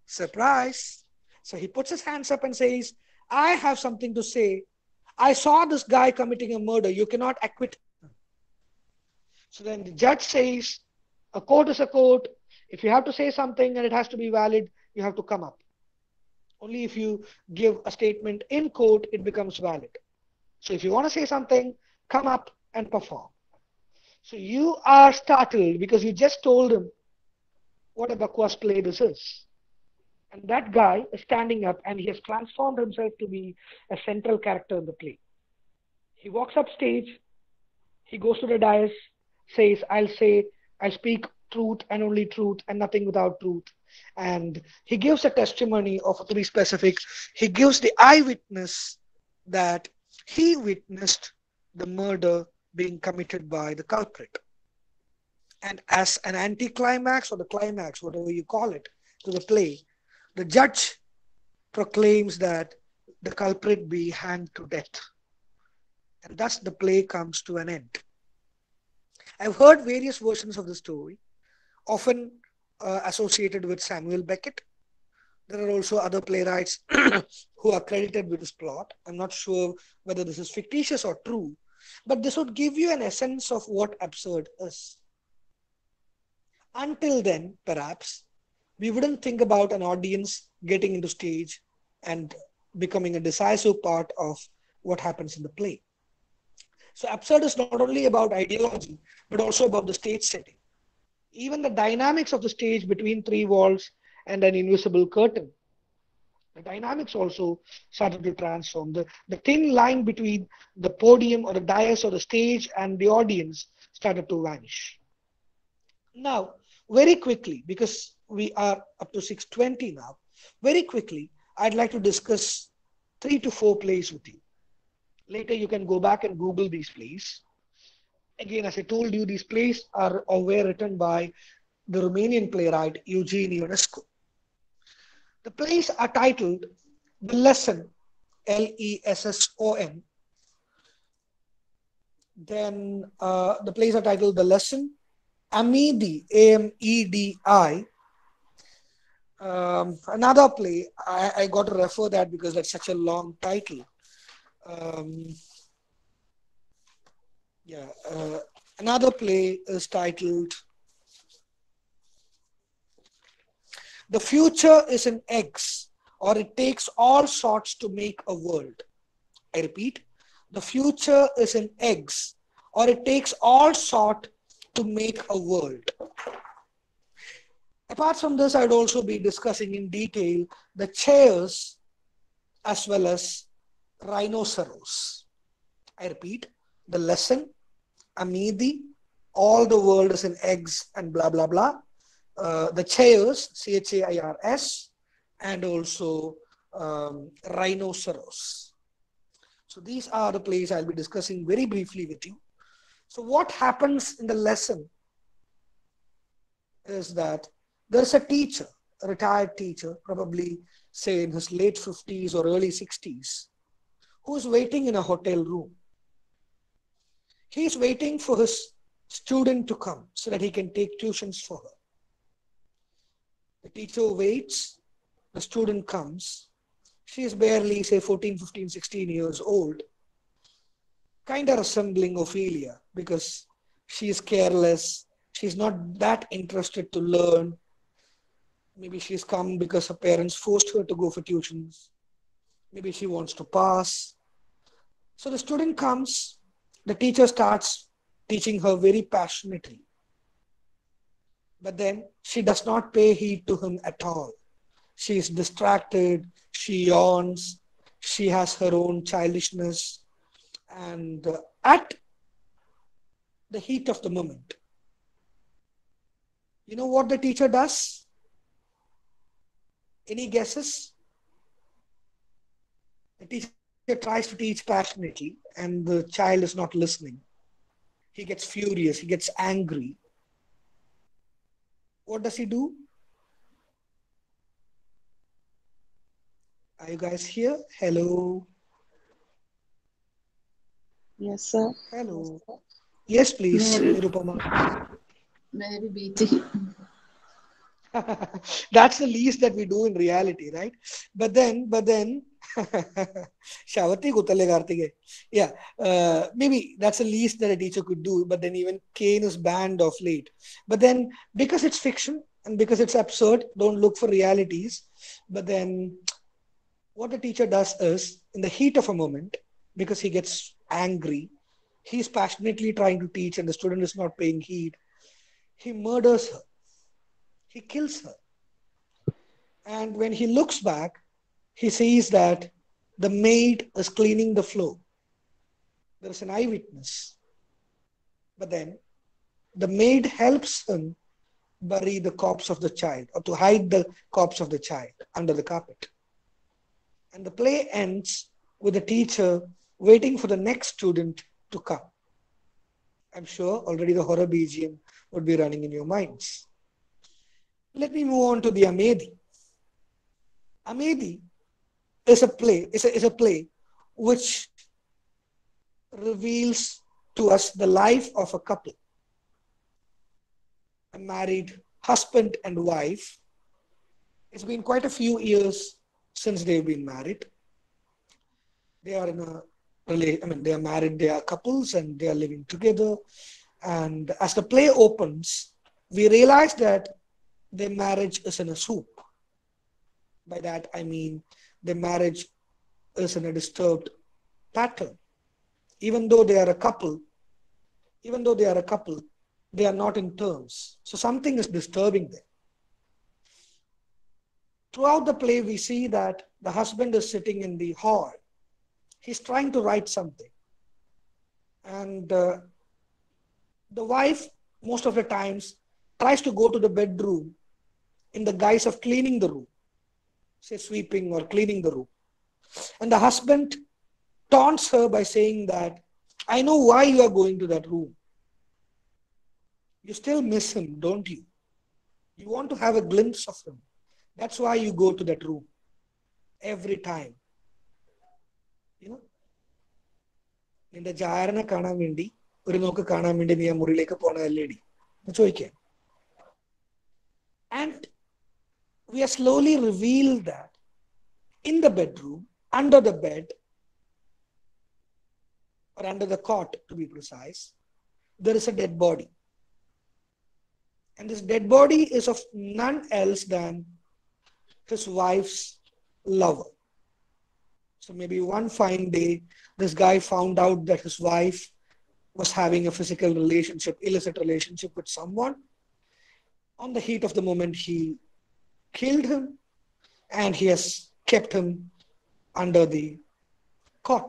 Surprise. So he puts his hands up and says, "I have something to say. I saw this guy committing a murder. You cannot acquit him." So then the judge says, "A court is a court. If you have to say something and it has to be valid, you have to come up. Only if you give a statement in court, it becomes valid. So if you want to say something, come up and perform." So you are startled because you just told him what a bakwas play this is. And that guy is standing up and he has transformed himself to be a central character in the play. He walks up stage, he goes to the dais, says, I speak truth and only truth and nothing without truth. And he gives a testimony of, to be specific, he gives the eyewitness that he witnessed the murder being committed by the culprit. And as an anticlimax or the climax, whatever you call it, to the play, The judge proclaims that the culprit be hanged to death, and thus the play comes to an end. I've heard various versions of the story, often associated with Samuel Beckett. There are also other playwrights who are credited with this plot. I'm not sure whether this is fictitious or true, but this would give you an essence of what absurd is. Until then, perhaps, we wouldn't think about an audience getting into stage and becoming a decisive part of what happens in the play. So absurd is not only about ideology, but also about the stage setting. Even the dynamics of the stage between three walls and an invisible curtain. The dynamics also started to transform. The thin line between the podium or the dais or the stage and the audience started to vanish. Now, very quickly, because we are up to 6:20 now, very quickly, I'd like to discuss 3 to 4 plays with you. Later, you can go back and Google these plays. Again, as I told you, these plays are or were written by the Romanian playwright Eugene Ionescu. The plays are titled The Lesson, Lesson. Then the plays are titled The Lesson, Amedi, Amedi. Another play, I got to refer that because that's such a long title. Um, Another play is titled The Future is in Eggs, or It Takes All Sorts to Make a World. I repeat, the future is in eggs, or it takes all sort to make a world. Apart from this, I'd also be discussing in detail the chairs as well as rhinoceros. I repeat, the lesson, Amedi, all the world is in eggs and blah, blah, blah. The chairs, Chairs, and also rhinoceros. So these are the plays I'll be discussing very briefly with you. So what happens in the lesson is that there's a teacher, a retired teacher, probably say in his late 50s or early 60s, who's waiting in a hotel room. He's waiting for his student to come so that he can take tuitions for her. The teacher waits, the student comes. She is barely, say, 14, 15, 16 years old, kind of resembling Ophelia because she is careless. She's not that interested to learn. Maybe she's come because her parents forced her to go for tuitions. Maybe she wants to pass. So the student comes, the teacher starts teaching her very passionately. But then she does not pay heed to him at all. She is distracted, she yawns, she has her own childishness. And at the heat of the moment, you know what the teacher does? Any guesses? The teacher tries to teach passionately and the child is not listening. He gets furious, he gets angry. What does he do? Are you guys here? Hello? Yes, sir. Hello? Yes, please, Maybe, Nirupama. maybe BT. That's the least that we do in reality, right? But then, Shavati Gutale Kartige. Yeah, maybe that's the least that a teacher could do. But then even Kane is banned of late. But then, because it's fiction and because it's absurd, don't look for realities. But then, what the teacher does is, in the heat of a moment, because he gets angry, he's passionately trying to teach and the student is not paying heed. He murders her. He kills her. And when he looks back, he sees that the maid is cleaning the floor. There is an eyewitness. But then the maid helps him bury the corpse of the child or to hide the corpse of the child under the carpet. And the play ends with the teacher waiting for the next student to come. I'm sure already the horror BGM would be running in your minds. Let me move on to the Amedi. Amedi is a play which reveals to us the life of a couple, a married husband and wife. It's been quite a few years since they've been married. They are in a they are married, they are couples, and they are living together. And as the play opens, we realize that their marriage is in a soup. By that I mean their marriage is in a disturbed pattern. Even though they are a couple, even though they are a couple, they are not in terms. So something is disturbing them. Throughout the play, we see that the husband is sitting in the hall. He's trying to write something. And the wife, most of the times, tries to go to the bedroom in the guise of cleaning the room, say sweeping or cleaning the room. And the husband taunts her by saying that, I know why you are going to that room. You still miss him, don't you? You want to have a glimpse of him. That's why you go to that room every time. You know, നിന്റെ ജാരനെ കാണാൻ വേണ്ടി ഒരു നോക്ക് കാണാൻ വേണ്ടി നീ ആ മുറിയിലേക്ക് പോണതല്ലേടി ചോദിക്കാൻ. And we are slowly revealed that in the bedroom, under the bed, or under the cot to be precise, there is a dead body. And this dead body is of none else than his wife's lover. So maybe one fine day, this guy found out that his wife was having a physical relationship, illicit relationship with someone. On the heat of the moment, he killed him and he has kept him under the cot.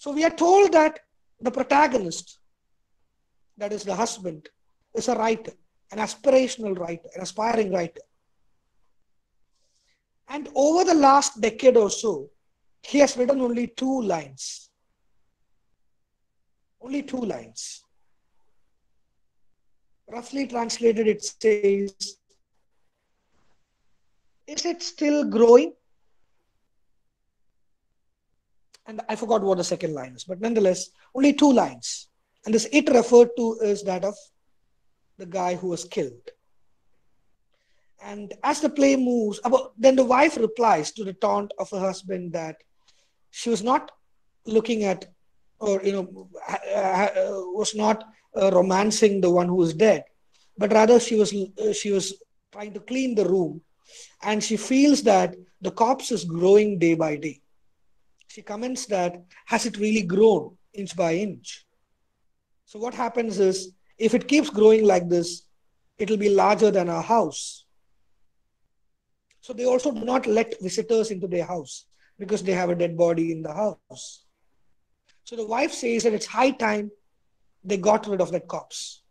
So we are told that the protagonist, that is the husband, is a writer, an aspirational writer, an aspiring writer. And over the last decade or so, he has written only 2 lines. Only 2 lines. Roughly translated, it says, is it still growing? And I forgot what the second line is, but nonetheless, only 2 lines. And this it referred to is that of the guy who was killed. And as the play moves, then the wife replies to the taunt of her husband that she was not looking at, or was not romancing the one who was dead, but rather she was trying to clean the room, and she feels that the corpse is growing day by day. She comments that, has it really grown inch by inch? So what happens is, if it keeps growing like this, it will be larger than our house. So they also do not let visitors into their house because they have a dead body in the house. So the wife says that it's high time they got rid of that corpse.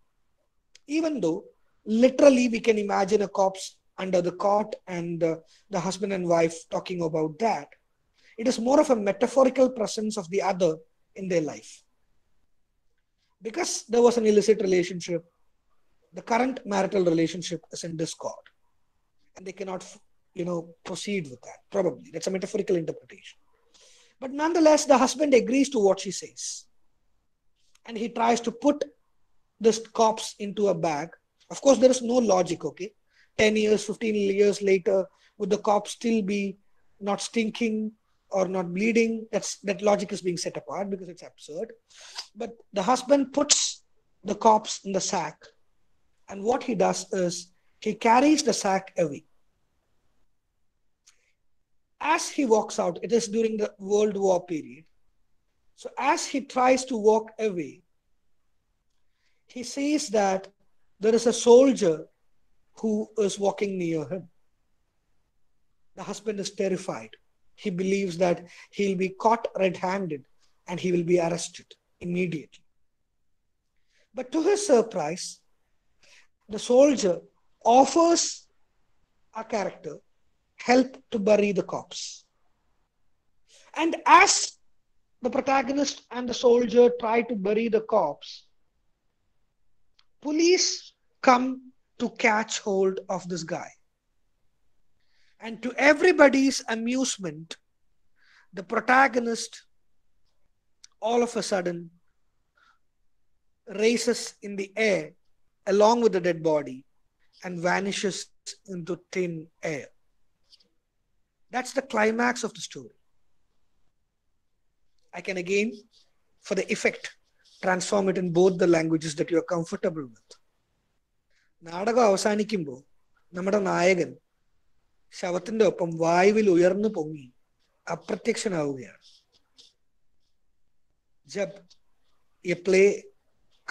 Even though literally we can imagine a corpse under the cot and the husband and wife talking about that, it is more of a metaphorical presence of the other in their life. Because there was an illicit relationship, the current marital relationship is in discord, and they cannot proceed with that. Probably that's a metaphorical interpretation, but nonetheless the husband agrees to what she says, and he tries to put this corpse into a bag. Of course, there is no logic. Okay, 10 years, 15 years later, would the corpse still be not stinking or not bleeding? That logic is being set apart because it's absurd. But the husband puts the corpse in the sack, and what he does is he carries the sack away. As he walks out, it is during the World War period. So as he tries to walk away, he sees that there is a soldier who is walking near him. The husband is terrified. He believes that he'll be caught red-handed and he will be arrested immediately. But to his surprise, the soldier offers our character help to bury the corpse. And as the protagonist and the soldier try to bury the corpse, police come to catch hold of this guy. And to everybody's amusement, the protagonist all of a sudden races in the air along with the dead body and vanishes into thin air. That's the climax of the story. I can again, for the effect, transform it in both the languages that you are comfortable with. നാടകം അവസാനിക്കുമ്പോൾ നമ്മുടെ നായകൻ ശവത്തിന്റെ ഒപ്പം വായുവിൽ ഉയർന്നു പൊങ്ങി അപ്രത്യക്ഷനാവുകയാണ്. जब ये प्ले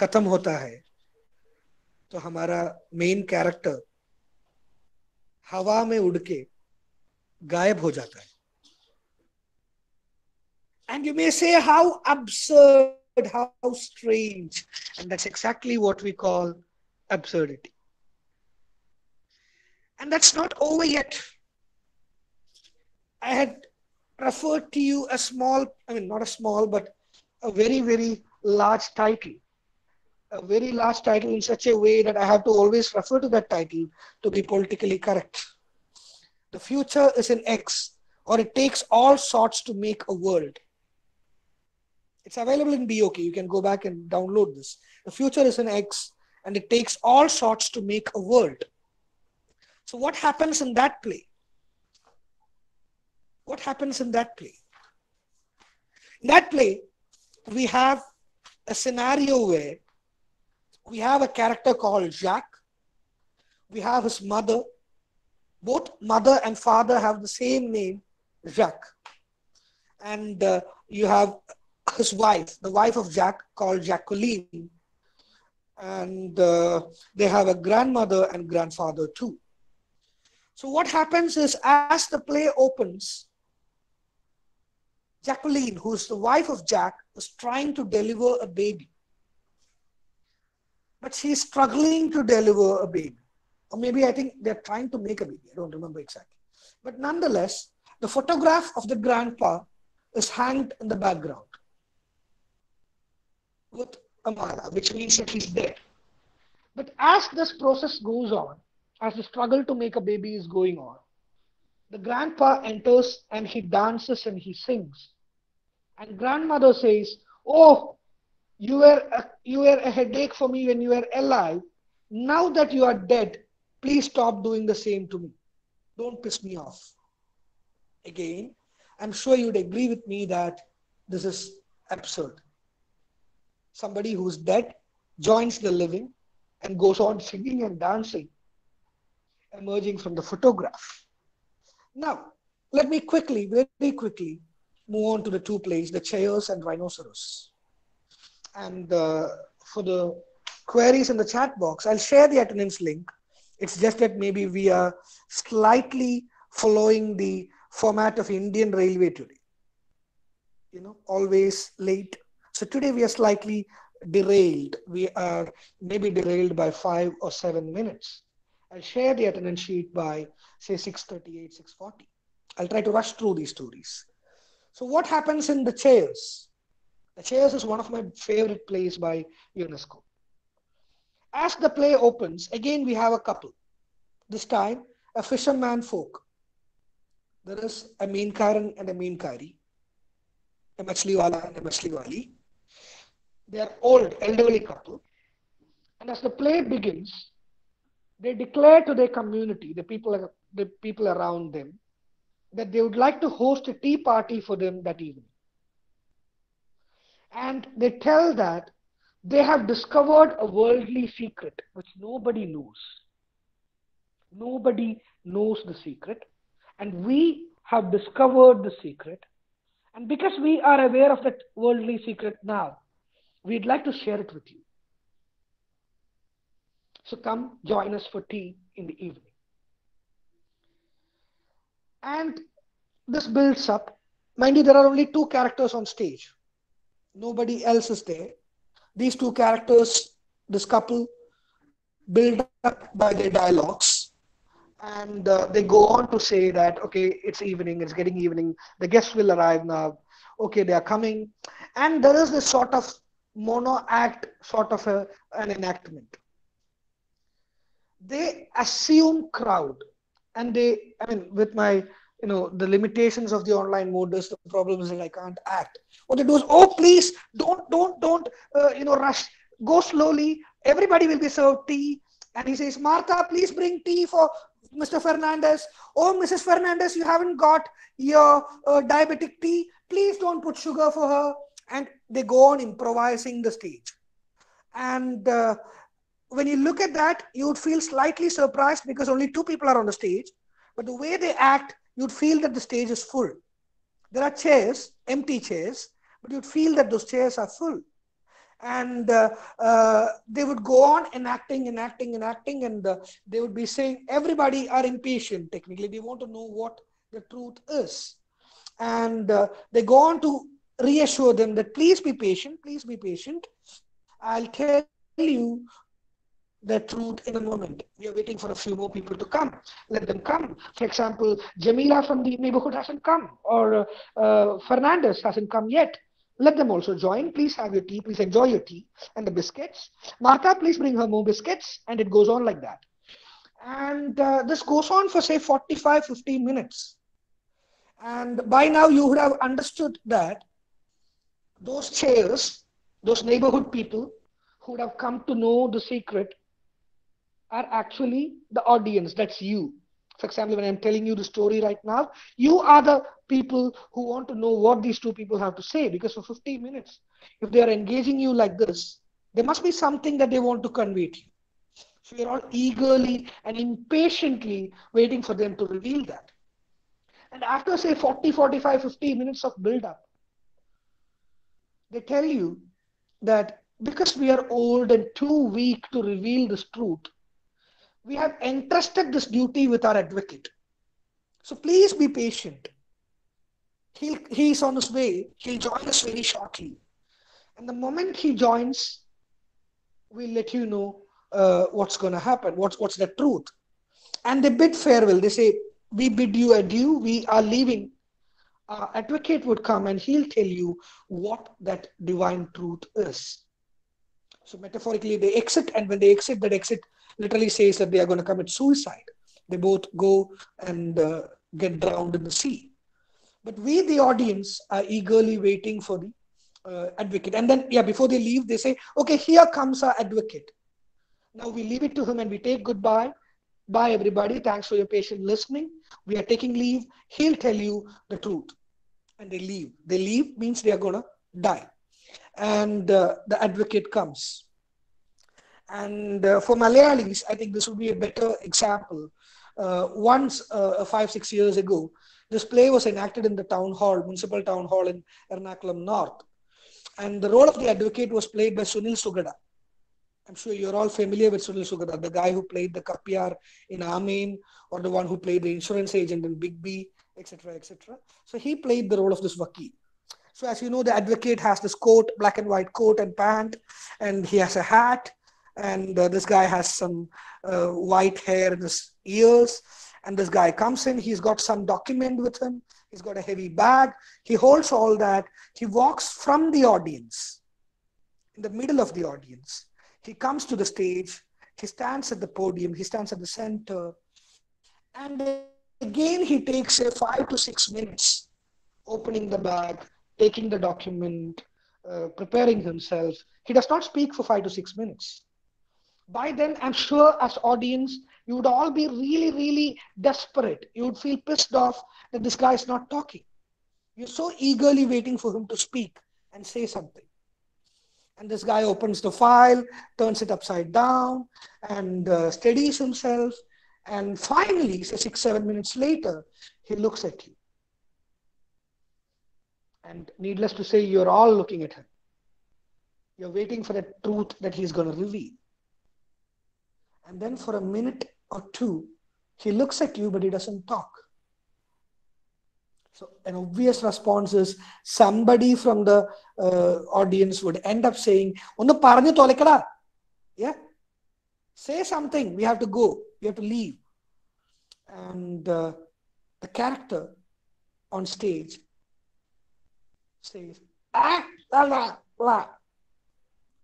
खत्म होता है तो हमारा मेन कैरेक्टर हवा में उड़ के गायब हो जाता है. And you may say, how absurd, how strange. And that's exactly what we call absurdity. And that's not over yet. I had referred to you a small, not a small, but a very, very large title. A very large title in such a way that I have to always refer to that title to be politically correct. The future is in X, or it takes all sorts to make a world. It's available in BOK. You can go back and download this. The future is in X, and it takes all sorts to make a world. So what happens in that play? What happens in that play? In that play, we have a scenario where we have a character called Jacques. We have his mother. Both mother and father have the same name, Jacques. And you have his wife, the wife of Jacques, called Jacqueline. And they have a grandmother and grandfather too. So what happens is, as the play opens, Jacqueline, who is the wife of Jack, is trying to deliver a baby. But she's struggling to deliver a baby. Or maybe I think they're trying to make a baby. I don't remember exactly. But nonetheless, the photograph of the grandpa is hanged in the background with a mala, which means that he's dead. But as this process goes on, as the struggle to make a baby is going on, the grandpa enters and he dances and he sings. And grandmother says, "Oh, you were a headache for me when you were alive. Now that you are dead, please stop doing the same to me. Don't piss me off." Again, I'm sure you'd agree with me that this is absurd. Somebody who's dead joins the living and goes on singing and dancing, emerging from the photograph. Now, let me quickly, very quickly, move on to the two plays, The Chairs and Rhinoceros. And for the queries in the chat box, I'll share the attendance link. It's just that maybe we are slightly following the format of Indian Railway today. Always late. So today we are slightly derailed. We are maybe derailed by 5 or 7 minutes. I'll share the attendance sheet by, say, 6:38, 6:40. I'll try to rush through these stories. So what happens in The Chairs? The Chairs is one of my favorite plays by UNESCO. As the play opens, again we have a couple. This time, a fisherman folk. There is a meenkaran and a meenkari, a machliwala and a machliwali. They are old, elderly couple. And as the play begins, they declare to their community, the people around them, that they would like to host a tea party for them that evening. And they tell that they have discovered a worldly secret which nobody knows. Nobody knows the secret. And we have discovered the secret. And because we are aware of that worldly secret now, we'd like to share it with you. So come join us for tea in the evening. And this builds up. Mind you, there are only two characters on stage. Nobody else is there. These two characters, this couple, build up by their dialogues. And they go on to say that, okay, it's evening, it's getting evening, the guests will arrive now, okay, they are coming. And there is this sort of mono act, sort of an enactment. They assume crowd and with my, the limitations of the online mode, there's the problem is that I can't act. What they do is, oh, please, don't, rush. Go slowly. Everybody will be served tea. And he says, Martha, please bring tea for Mr. Fernandez. Oh, Mrs. Fernandez, you haven't got your diabetic tea. Please don't put sugar for her. And they go on improvising the stage. And when you look at that, you would feel slightly surprised because only two people are on the stage. But the way they act, you'd feel that the stage is full. There are chairs, empty chairs, but you'd feel that those chairs are full. And they would go on enacting, and they would be saying, everybody are impatient technically. They want to know what the truth is. And they go on to reassure them that please be patient, please be patient. I'll tell you the truth in a moment. We are waiting for a few more people to come. Let them come. For example, Jamila from the neighborhood hasn't come, or Fernandez hasn't come yet. Let them also join. Please have your tea. Please enjoy your tea and the biscuits. Martha, please bring her more biscuits. And it goes on like that. And this goes on for, say, 45, 50 minutes. And by now, you would have understood that those chairs, those neighborhood people who would have come to know the secret are actually the audience. That's you. For example, when I'm telling you the story right now, you are the people who want to know what these two people have to say, because for 50 minutes, if they are engaging you like this, there must be something that they want to convey to you. So you're all eagerly and impatiently waiting for them to reveal that. And after, say, 40, 45, 50 minutes of build-up, they tell you that because we are old and too weak to reveal this truth, we have entrusted this duty with our advocate. So please be patient. He's on his way. He'll join us very shortly. And the moment he joins, we'll let you know what's going to happen, what's the truth. And they bid farewell. They say, we bid you adieu. We are leaving. Our advocate would come and he'll tell you what that divine truth is. So metaphorically, they exit, and when they exit, that exit literally says that they are going to commit suicide. They both go and get drowned in the sea. But we, the audience, are eagerly waiting for the advocate. And then, before they leave, they say, okay, here comes our advocate. Now we leave it to him and we take goodbye. Bye, everybody. Thanks for your patient listening. We are taking leave. He'll tell you the truth. And they leave. They leave means they are going to die. And the advocate comes. And for Malayalis, I think this would be a better example. Once, 5-6 years ago, this play was enacted in the town hall, municipal town hall in Ernakulam North. And the role of the advocate was played by Sunil Sugada. I'm sure you're all familiar with Sunil Sugada, the guy who played the Kapyar in Amin, or the one who played the insurance agent in Big B, etc., etc. So he played the role of this Vakil. So as you know, the advocate has this coat, black and white coat and pant, and he has a hat, and this guy has some white hair in his ears, and this guy comes in, he's got some document with him, he's got a heavy bag, he holds all that, he walks from the audience, in the middle of the audience, he comes to the stage, he stands at the podium, he stands at the center, and again he takes 5 to 6 minutes opening the bag, taking the document, preparing himself. He does not speak for 5 to 6 minutes. By then, I'm sure as audience, you would all be really, really desperate. You would feel pissed off that this guy is not talking. You're so eagerly waiting for him to speak and say something. And this guy opens the file, turns it upside down, and steadies himself. And finally, say 6-7 minutes later, he looks at you. And needless to say, you're all looking at him. You're waiting for the truth that he's going to reveal. And then for a minute or two, he looks at you, but he doesn't talk. So an obvious response is somebody from the audience would end up saying, "Onnu paranju tolekada." Yeah? Say something. We have to go. We have to leave. And the character on stage says, blah, blah.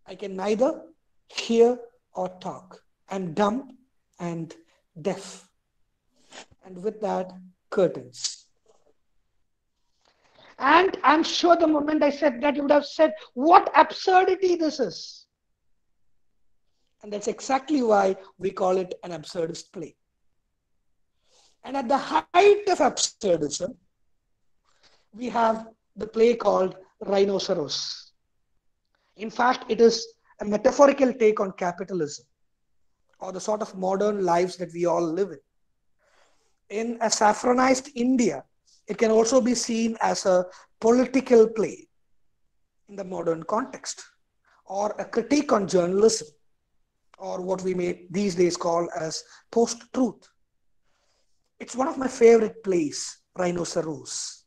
I can neither hear or talk. I'm dumb and deaf. and with that, curtains. And I'm sure the moment I said that, you would have said, what absurdity this is. And that's exactly why we call it an absurdist play. And at the height of absurdism, we have the play called Rhinoceros. In fact, it is a metaphorical take on capitalism, or the sort of modern lives that we all live in. In a saffronized India, it can also be seen as a political play in the modern context, or a critique on journalism, or what we may these days call as post-truth. It's one of my favorite plays, Rhinoceros.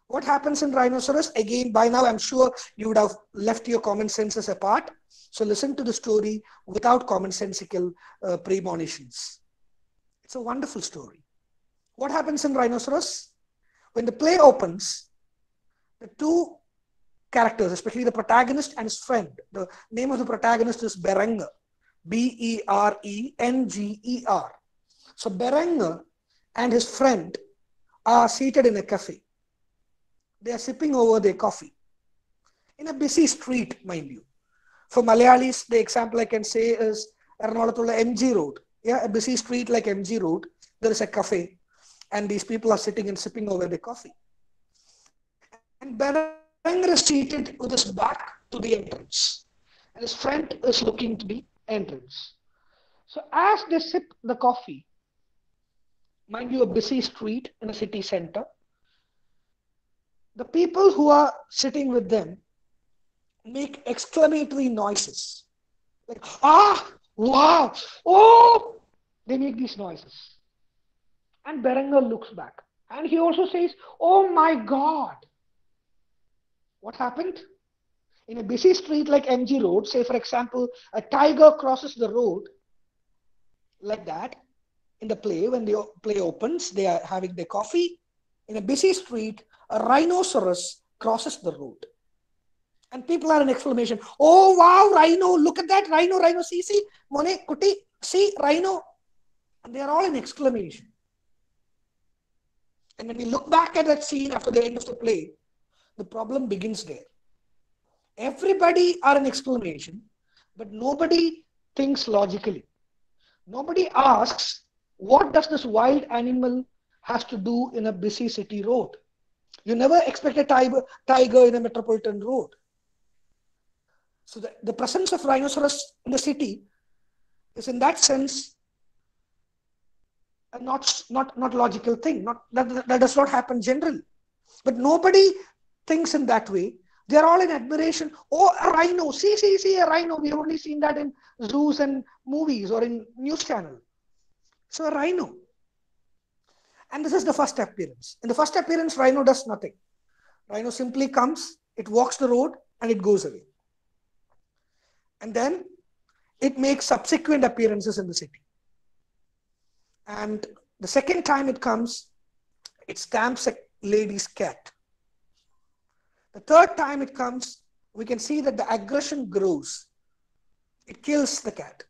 What happens in Rhinoceros? Again, by now I'm sure you would have left your common senses apart. So listen to the story without commonsensical premonitions. It's a wonderful story. What happens in Rhinoceros? When the play opens, the two characters, especially the protagonist and his friend, the name of the protagonist is Berenger, Berenger. So Berenger and his friend are seated in a cafe. They are sipping over their coffee in a busy street, mind you. For Malayalis, the example I can say is Ernakulam MG Road. Yeah, a busy street like MG Road, there is a cafe, and these people are sitting and sipping over their coffee. And Berenger is seated with his back to the entrance, and his friend is looking to the entrance. So as they sip the coffee, mind you, a busy street in a city center, the people who are sitting with them make exclamatory noises. Like, ah, wow, oh, they make these noises. And Berenger looks back. And he also says, oh my God. What happened? In a busy street like MG Road, say for example, a tiger crosses the road like that. In the play, when the play opens, they are having their coffee. In a busy street, a rhinoceros crosses the road. And people are in exclamation, oh wow, rhino, look at that, rhino, see, Mone, Kuti, see, rhino. And they are all in exclamation. And when we look back at that scene after the end of the play, the problem begins there. Everybody are in exclamation, but nobody thinks logically. Nobody asks, what does this wild animal has to do in a busy city road? You never expect a tiger in a metropolitan road. So the presence of rhinoceros in the city is in that sense a not logical thing. That does not happen generally. But nobody thinks in that way. They are all in admiration. Oh, a rhino. See, a rhino. We have only seen that in zoos and movies or in news channel. So a rhino. And this is the first appearance. In the first appearance, rhino does nothing. Rhino simply comes, it walks the road, and it goes away. And then it makes subsequent appearances in the city. And the second time it comes, it stamps a lady's cat. The third time it comes, we can see that the aggression grows. It kills the cat.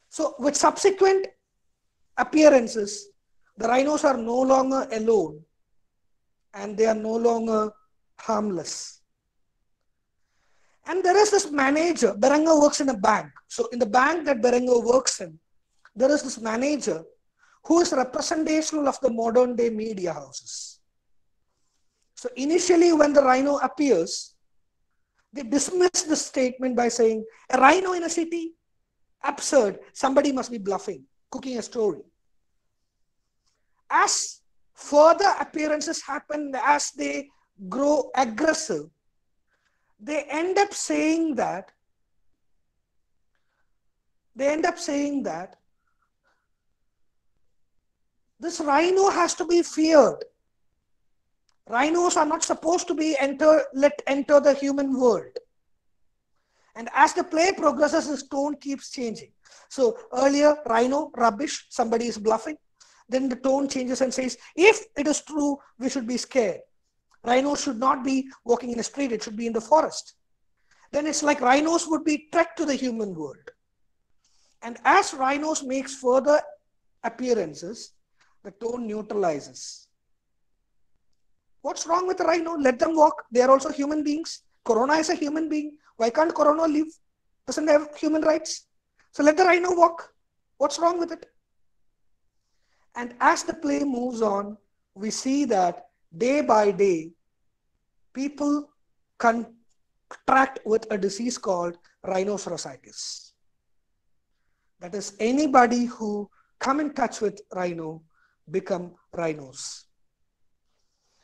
So with subsequent appearances, the rhinos are no longer alone and they are no longer harmless. And there is this manager. Berenger works in a bank. So in the bank that Berenger works in, there is this manager who is representational of the modern day media houses. So initially when the rhino appears, they dismiss the statement by saying, a rhino in a city? Absurd. Somebody must be bluffing, cooking a story. As further appearances happen, as they grow aggressive, they end up saying that this rhino has to be feared. Rhinos are not supposed to be let enter the human world. And as the play progresses, the tone keeps changing. So earlier, rhino, rubbish, somebody is bluffing. Then the tone changes and says, if it is true, we should be scared. Rhinos should not be walking in the street, it should be in the forest. Then it's like rhinos would be threat to the human world. And as rhinos makes further appearances, the tone neutralizes. What's wrong with the rhino? Let them walk. They are also human beings. Corona is a human being. Why can't Corona live? Doesn't have human rights. So let the rhino walk. What's wrong with it? And as the play moves on, we see that day by day, people contract with a disease called rhinocerositis. That is, anybody who come in touch with rhino become rhinos.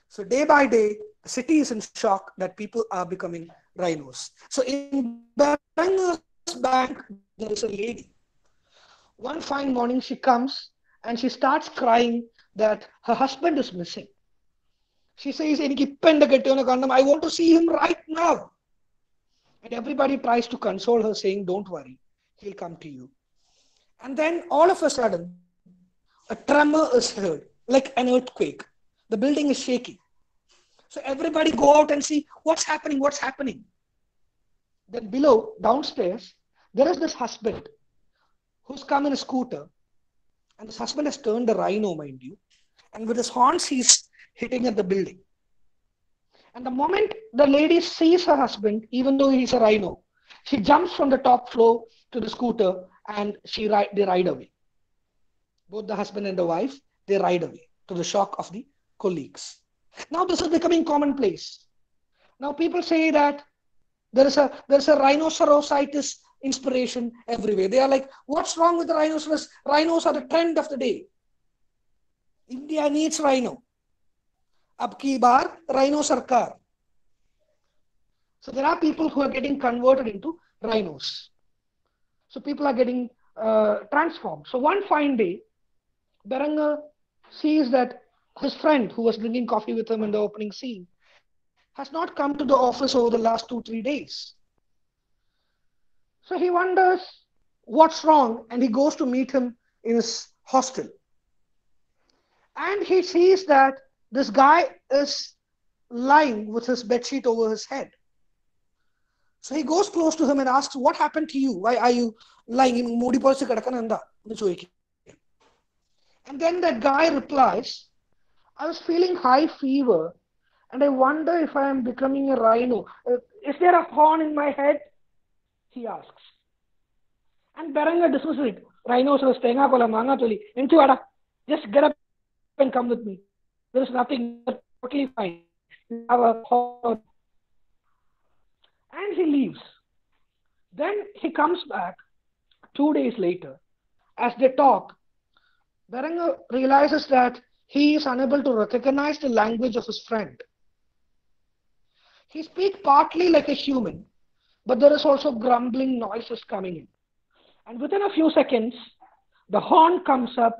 So day by day, the city is in shock that people are becoming rhinos. So in Beranger's bank, there is a lady. One fine morning, she comes and she starts crying that her husband is missing. She says, I want to see him right now. And everybody tries to console her, saying, don't worry, he'll come to you. And then all of a sudden, a tremor is heard, like an earthquake. The building is shaking. So everybody go out and see what's happening, what's happening. Then below, downstairs, there is this husband who's come in a scooter. And this husband has turned a rhino, mind you. And with his horns, he's hitting at the building. And the moment the lady sees her husband, even though he's a rhino, she jumps from the top floor to the scooter and they ride away. Both the husband and the wife, they ride away to the shock of the colleagues. Now this is becoming commonplace. Now people say that there is a rhinocerositis inspiration everywhere. They are like, what's wrong with the rhinoceros? Rhinos are the trend of the day. India needs rhino. Ab ki baar, rhino sarkar. So there are people who are getting converted into rhinos. So people are getting transformed. So one fine day, Beranger sees that his friend who was drinking coffee with him in the opening scene has not come to the office over the last 2-3 days. So he wonders what's wrong and he goes to meet him in his hostel. And he sees that this guy is lying with his bedsheet over his head. So he goes close to him and asks, what happened to you? Why are you lying in moody policy? And then that guy replies, I was feeling high fever and I wonder if I am becoming a rhino. Is there a horn in my head? He asks. And Beranger dismisses it. Rhinoceros, tenga kola, manga toli. Just get up and come with me. There is nothing. You're totally fine. You have a horn. And he leaves. Then he comes back 2 days later. As they talk, Beranger realizes that he is unable to recognize the language of his friend. He speaks partly like a human, but there is also grumbling noises coming in. And within a few seconds, the horn comes up,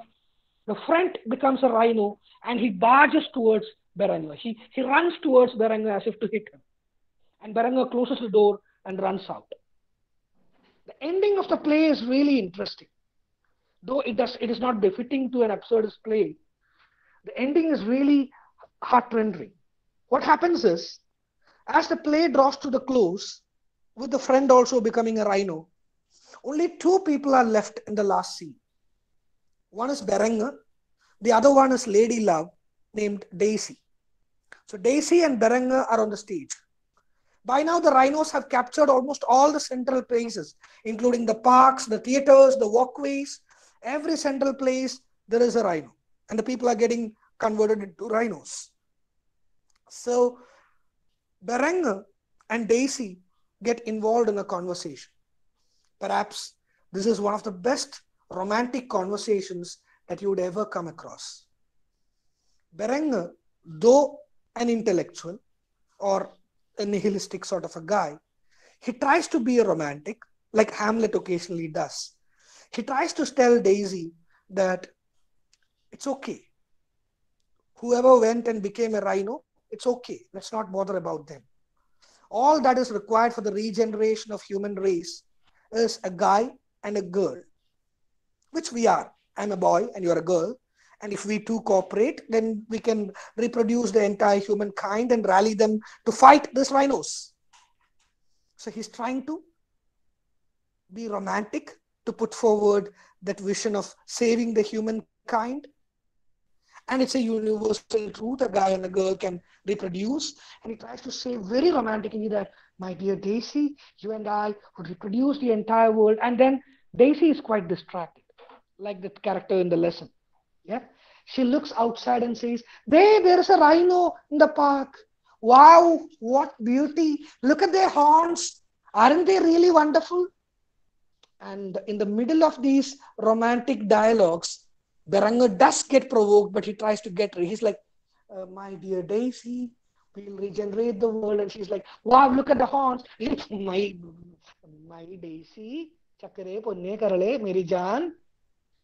the friend becomes a rhino, and he barges towards Beranger. He runs towards Beranger as if to hit him. And Beranger closes the door and runs out. The ending of the play is really interesting. Though it is not befitting to an absurdist play, the ending is really heart-rending. What happens is, as the play draws to the close, with the friend also becoming a rhino, only 2 people are left in the last scene. One is Beranger, the other one is Lady Love, named Daisy. So Daisy and Beranger are on the stage. By now, the rhinos have captured almost all the central places, including the parks, the theaters, the walkways. Every central place, there is a rhino. And the people are getting converted into rhinos. So Beranger and Daisy get involved in a conversation. Perhaps this is one of the best romantic conversations that you would ever come across. Beranger, though an intellectual or a nihilistic sort of a guy, he tries to be a romantic, like Hamlet occasionally does. He tries to tell Daisy that it's okay. Whoever went and became a rhino, it's okay. Let's not bother about them. All that is required for the regeneration of human race is a guy and a girl, which we are. I'm a boy and you're a girl. And if we two cooperate, then we can reproduce the entire humankind and rally them to fight these rhinos. So he's trying to be romantic to put forward that vision of saving the humankind. And it's a universal truth. A guy and a girl can reproduce. And he tries to say very romantically that, my dear Daisy, you and I would reproduce the entire world. And then Daisy is quite distracted, like the character in the lesson. Yeah. She looks outside and says, there's a rhino in the park. Wow, what beauty. Look at their horns. Aren't they really wonderful? And in the middle of these romantic dialogues, Beranga does get provoked, but he tries to get her. He's like, my dear Daisy, we'll regenerate the world. And she's like, wow, look at the horns. My Daisy, chakare ponne karale, meri jaan.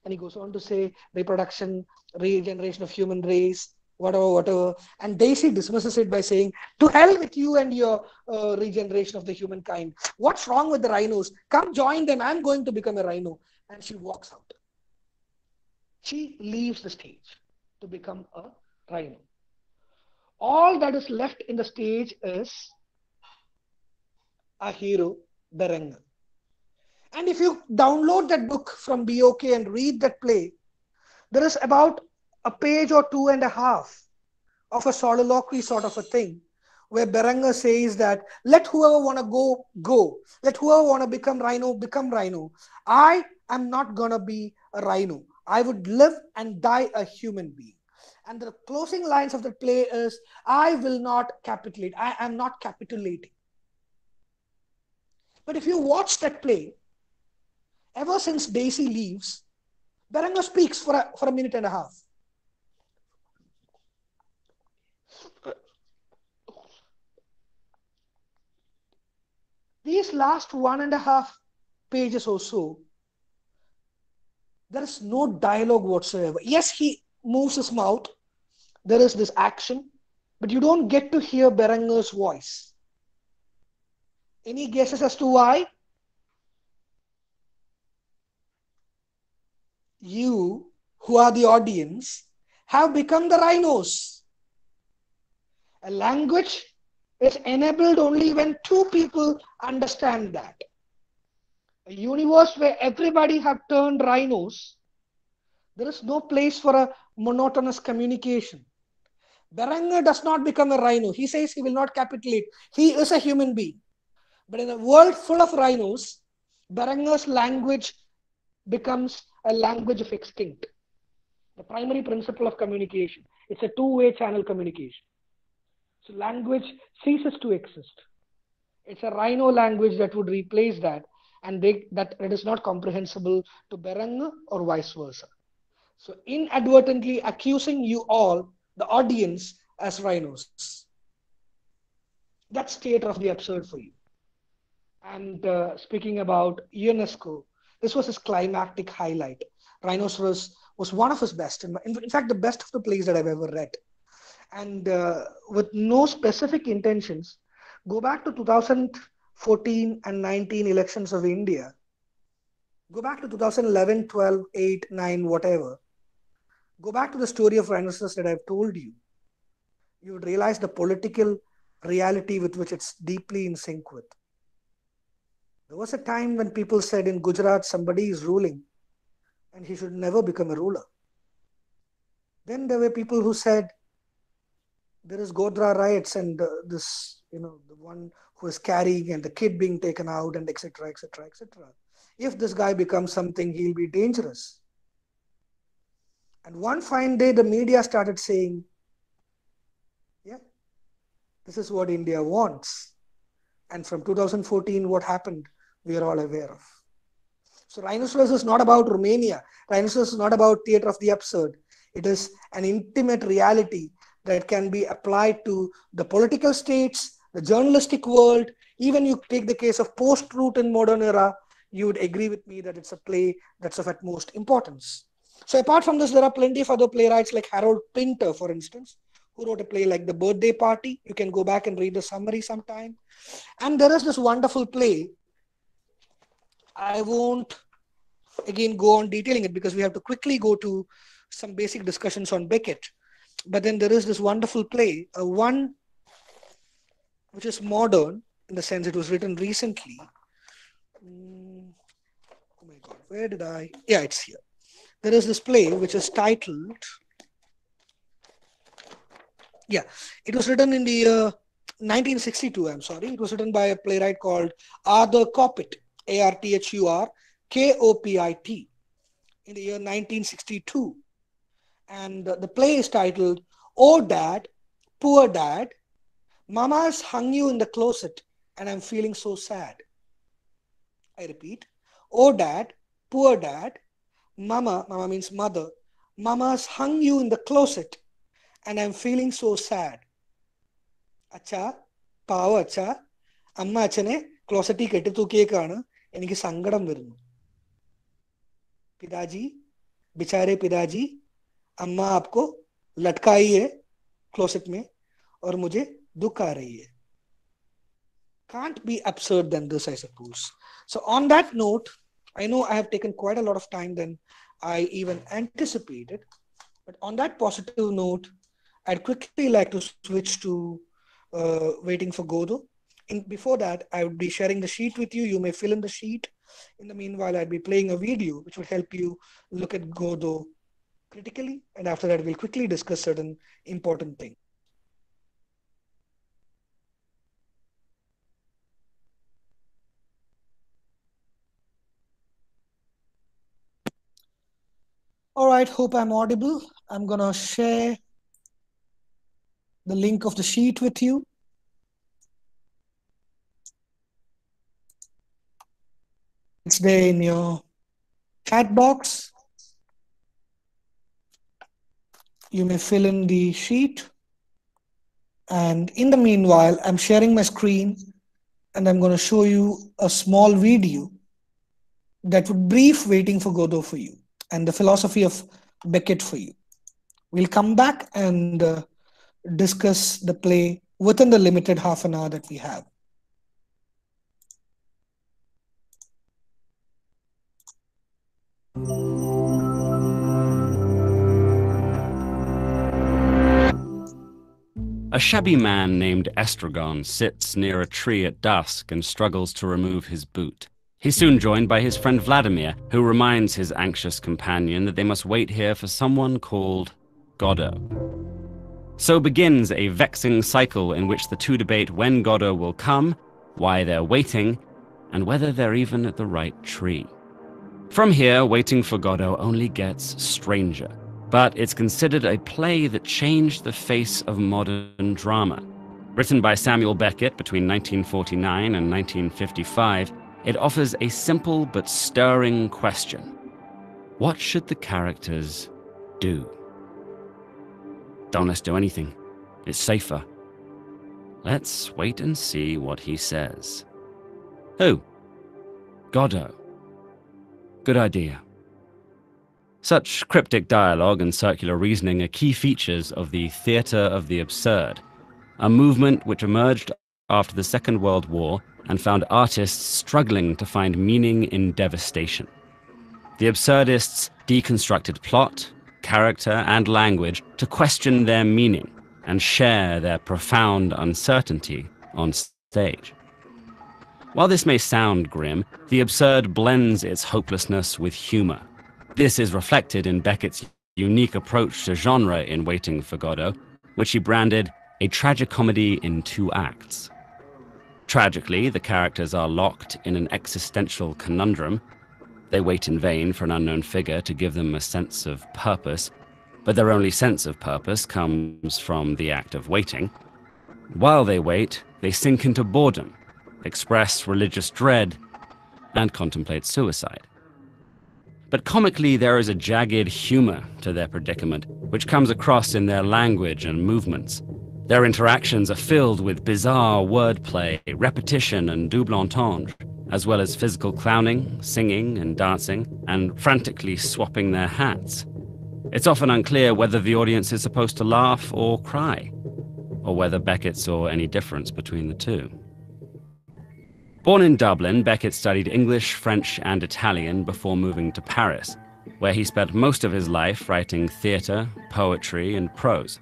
And he goes on to say reproduction, regeneration of human race, whatever. And Daisy dismisses it by saying, to hell with you and your regeneration of the humankind. What's wrong with the rhinos? Come join them. I'm going to become a rhino. And she walks out. She leaves the stage to become a rhino. All that is left in the stage is a hero, Berengar. And if you download that book from BOK and read that play, there is about a page or 2.5 of a soliloquy sort of a thing, where Berengar says that, let whoever want to go, go. Let whoever want to become rhino, become rhino. I am not going to be a rhino. I would live and die a human being. And the closing lines of the play is, I will not capitulate. I am not capitulating. But if you watch that play, ever since Daisy leaves, Berengar speaks for a minute and a half. These last 1.5 pages or so, there is no dialogue whatsoever. Yes, he moves his mouth. There is this action, but you don't get to hear Berengar's voice. Any guesses as to why? You, who are the audience, have become the rhinos. A language is enabled only when two people understand that. A universe where everybody have turned rhinos, there is no place for a monotonous communication. Berengar does not become a rhino. He says he will not capitulate. He is a human being. But in a world full of rhinos, Berengar's language becomes a language of extinct. The primary principle of communication. It's a two-way channel communication. So language ceases to exist. It's a rhino language that would replace that, and that it is not comprehensible to Berengar or vice versa. So inadvertently accusing you all, the audience, as rhinos. That's theater of the absurd for you. And speaking about UNESCO, this was his climactic highlight. Rhinoceros was one of his best, in fact, the best of the plays that I've ever read. And with no specific intentions, go back to 2014 and 19 elections of India. Go back to 2011, 12, 8, 9, whatever. Go back to the story of rhinoceros that I've told you. You would realize the political reality with which it's deeply in sync with. There was a time when people said in Gujarat, somebody is ruling and he should never become a ruler. Then there were people who said, there is Godhra riots and this, the one who is carrying and the kid being taken out and etc. etc. etc. If this guy becomes something, he'll be dangerous. And one fine day, the media started saying, yeah, this is what India wants. And from 2014, what happened, we are all aware of. So Rhinoceros is not about Romania. Rhinoceros is not about theater of the absurd. It is an intimate reality that can be applied to the political states, the journalistic world. Even you take the case of post-truth in modern era, you would agree with me that it's a play that's of utmost importance. So apart from this, there are plenty of other playwrights like Harold Pinter, for instance, who wrote a play like The Birthday Party. You can go back and read the summary sometime. And there is this wonderful play. I won't again go on detailing it because we have to quickly go to some basic discussions on Beckett. But then there is this wonderful play, one which is modern in the sense it was written recently. Oh my God, Where did I? Yeah, it's here. There is this play which is titled. Yeah, it was written in the year 1962. I'm sorry. It was written by a playwright called Arthur Kopit, Arthurkopit, in the year 1962. And the play is titled, Oh Dad, Poor Dad, Mama's hung you in the closet and I'm feeling so sad. I repeat, Oh Dad, Poor Dad, Mama means mother, Mama's hung you in the closet and I'm feeling so sad. അച്ഛാ പാവം അച്ഛാ അമ്മ അച്ഛനെ ക്ലോസറ്റിൽ കെട്ടിത്തൂക്കിയേക്കാണ് എനിക്ക് സങ്കടം വരുന്നു पिताजी बेचारे पिताजी अम्मा आपको लटकाई है क्लोसेट में और मुझे दुख आ रही है can't be absurd than this, I suppose. So on that note, I know I have taken quite a lot of time than I even anticipated, but on that positive note, I'd quickly like to switch to waiting for Godot. Before that, I would be sharing the sheet with you. You may fill in the sheet. In the meanwhile, I'd be playing a video which will help you look at Godot critically. And after that, we'll quickly discuss certain important things. All right, hope I'm audible. I'm going to share the link of the sheet with you. It's there in your chat box. You may fill in the sheet. And in the meanwhile, I'm sharing my screen and I'm going to show you a small video that would brief Waiting for Godot for you and the philosophy of Beckett for you. We'll come back and discuss the play within the limited half an hour that we have. A shabby man named Estragon sits near a tree at dusk and struggles to remove his boot. He's soon joined by his friend Vladimir, who reminds his anxious companion that they must wait here for someone called Godot. So begins a vexing cycle in which the two debate when Godot will come, why they're waiting, and whether they're even at the right tree. From here, Waiting for Godot only gets stranger. But it's considered a play that changed the face of modern drama. Written by Samuel Beckett between 1949 and 1955, it offers a simple but stirring question. What should the characters do? Don't let's do anything. It's safer. Let's wait and see what he says. Who? Godot. Good idea. Such cryptic dialogue and circular reasoning are key features of the theatre of the absurd, a movement which emerged after the Second World War and found artists struggling to find meaning in devastation. The absurdists deconstructed plot, character, and language to question their meaning and share their profound uncertainty on stage. While this may sound grim, the absurd blends its hopelessness with humor. This is reflected in Beckett's unique approach to genre in Waiting for Godot, which he branded a tragicomedy in 2 acts. Tragically, the characters are locked in an existential conundrum. They wait in vain for an unknown figure to give them a sense of purpose, but their only sense of purpose comes from the act of waiting. While they wait, they sink into boredom, express religious dread, and contemplate suicide. But comically, there is a jagged humor to their predicament, which comes across in their language and movements. Their interactions are filled with bizarre wordplay, repetition, and double entendre, as well as physical clowning, singing, and dancing, and frantically swapping their hats. It's often unclear whether the audience is supposed to laugh or cry, or whether Beckett saw any difference between the two. Born in Dublin, Beckett studied English, French, and Italian before moving to Paris, where he spent most of his life writing theatre, poetry, and prose.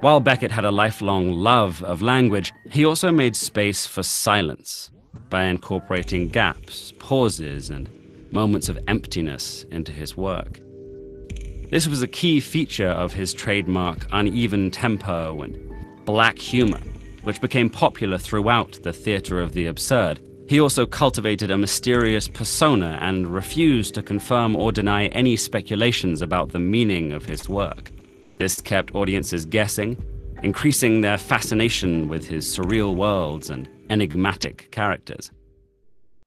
While Beckett had a lifelong love of language, he also made space for silence by incorporating gaps, pauses, and moments of emptiness into his work. This was a key feature of his trademark uneven tempo and black humor, which became popular throughout the theater of the absurd. He also cultivated a mysterious persona and refused to confirm or deny any speculations about the meaning of his work. This kept audiences guessing, increasing their fascination with his surreal worlds and enigmatic characters.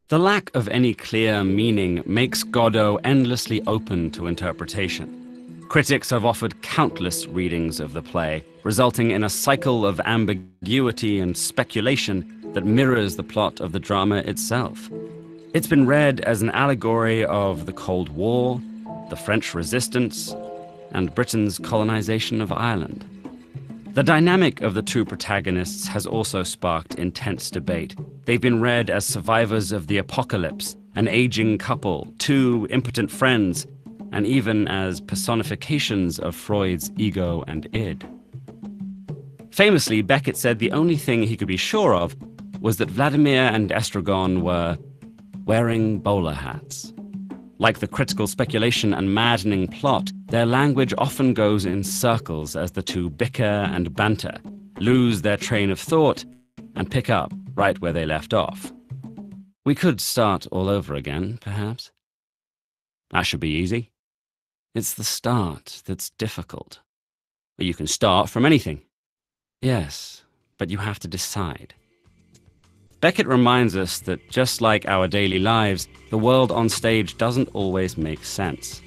The lack of any clear meaning makes Godot endlessly open to interpretation. Critics have offered countless readings of the play, resulting in a cycle of ambiguity and speculation that mirrors the plot of the drama itself. It's been read as an allegory of the Cold War, the French Resistance, and Britain's colonization of Ireland. The dynamic of the two protagonists has also sparked intense debate. They've been read as survivors of the apocalypse, an aging couple, two impotent friends, and even as personifications of Freud's ego and id. Famously, Beckett said the only thing he could be sure of was that Vladimir and Estragon were wearing bowler hats. Like the critical speculation and maddening plot, their language often goes in circles as the two bicker and banter, lose their train of thought, and pick up right where they left off. We could start all over again, perhaps. That should be easy. It's the start that's difficult. But you can start from anything. Yes, but you have to decide. Beckett reminds us that just like our daily lives, the world on stage doesn't always make sense.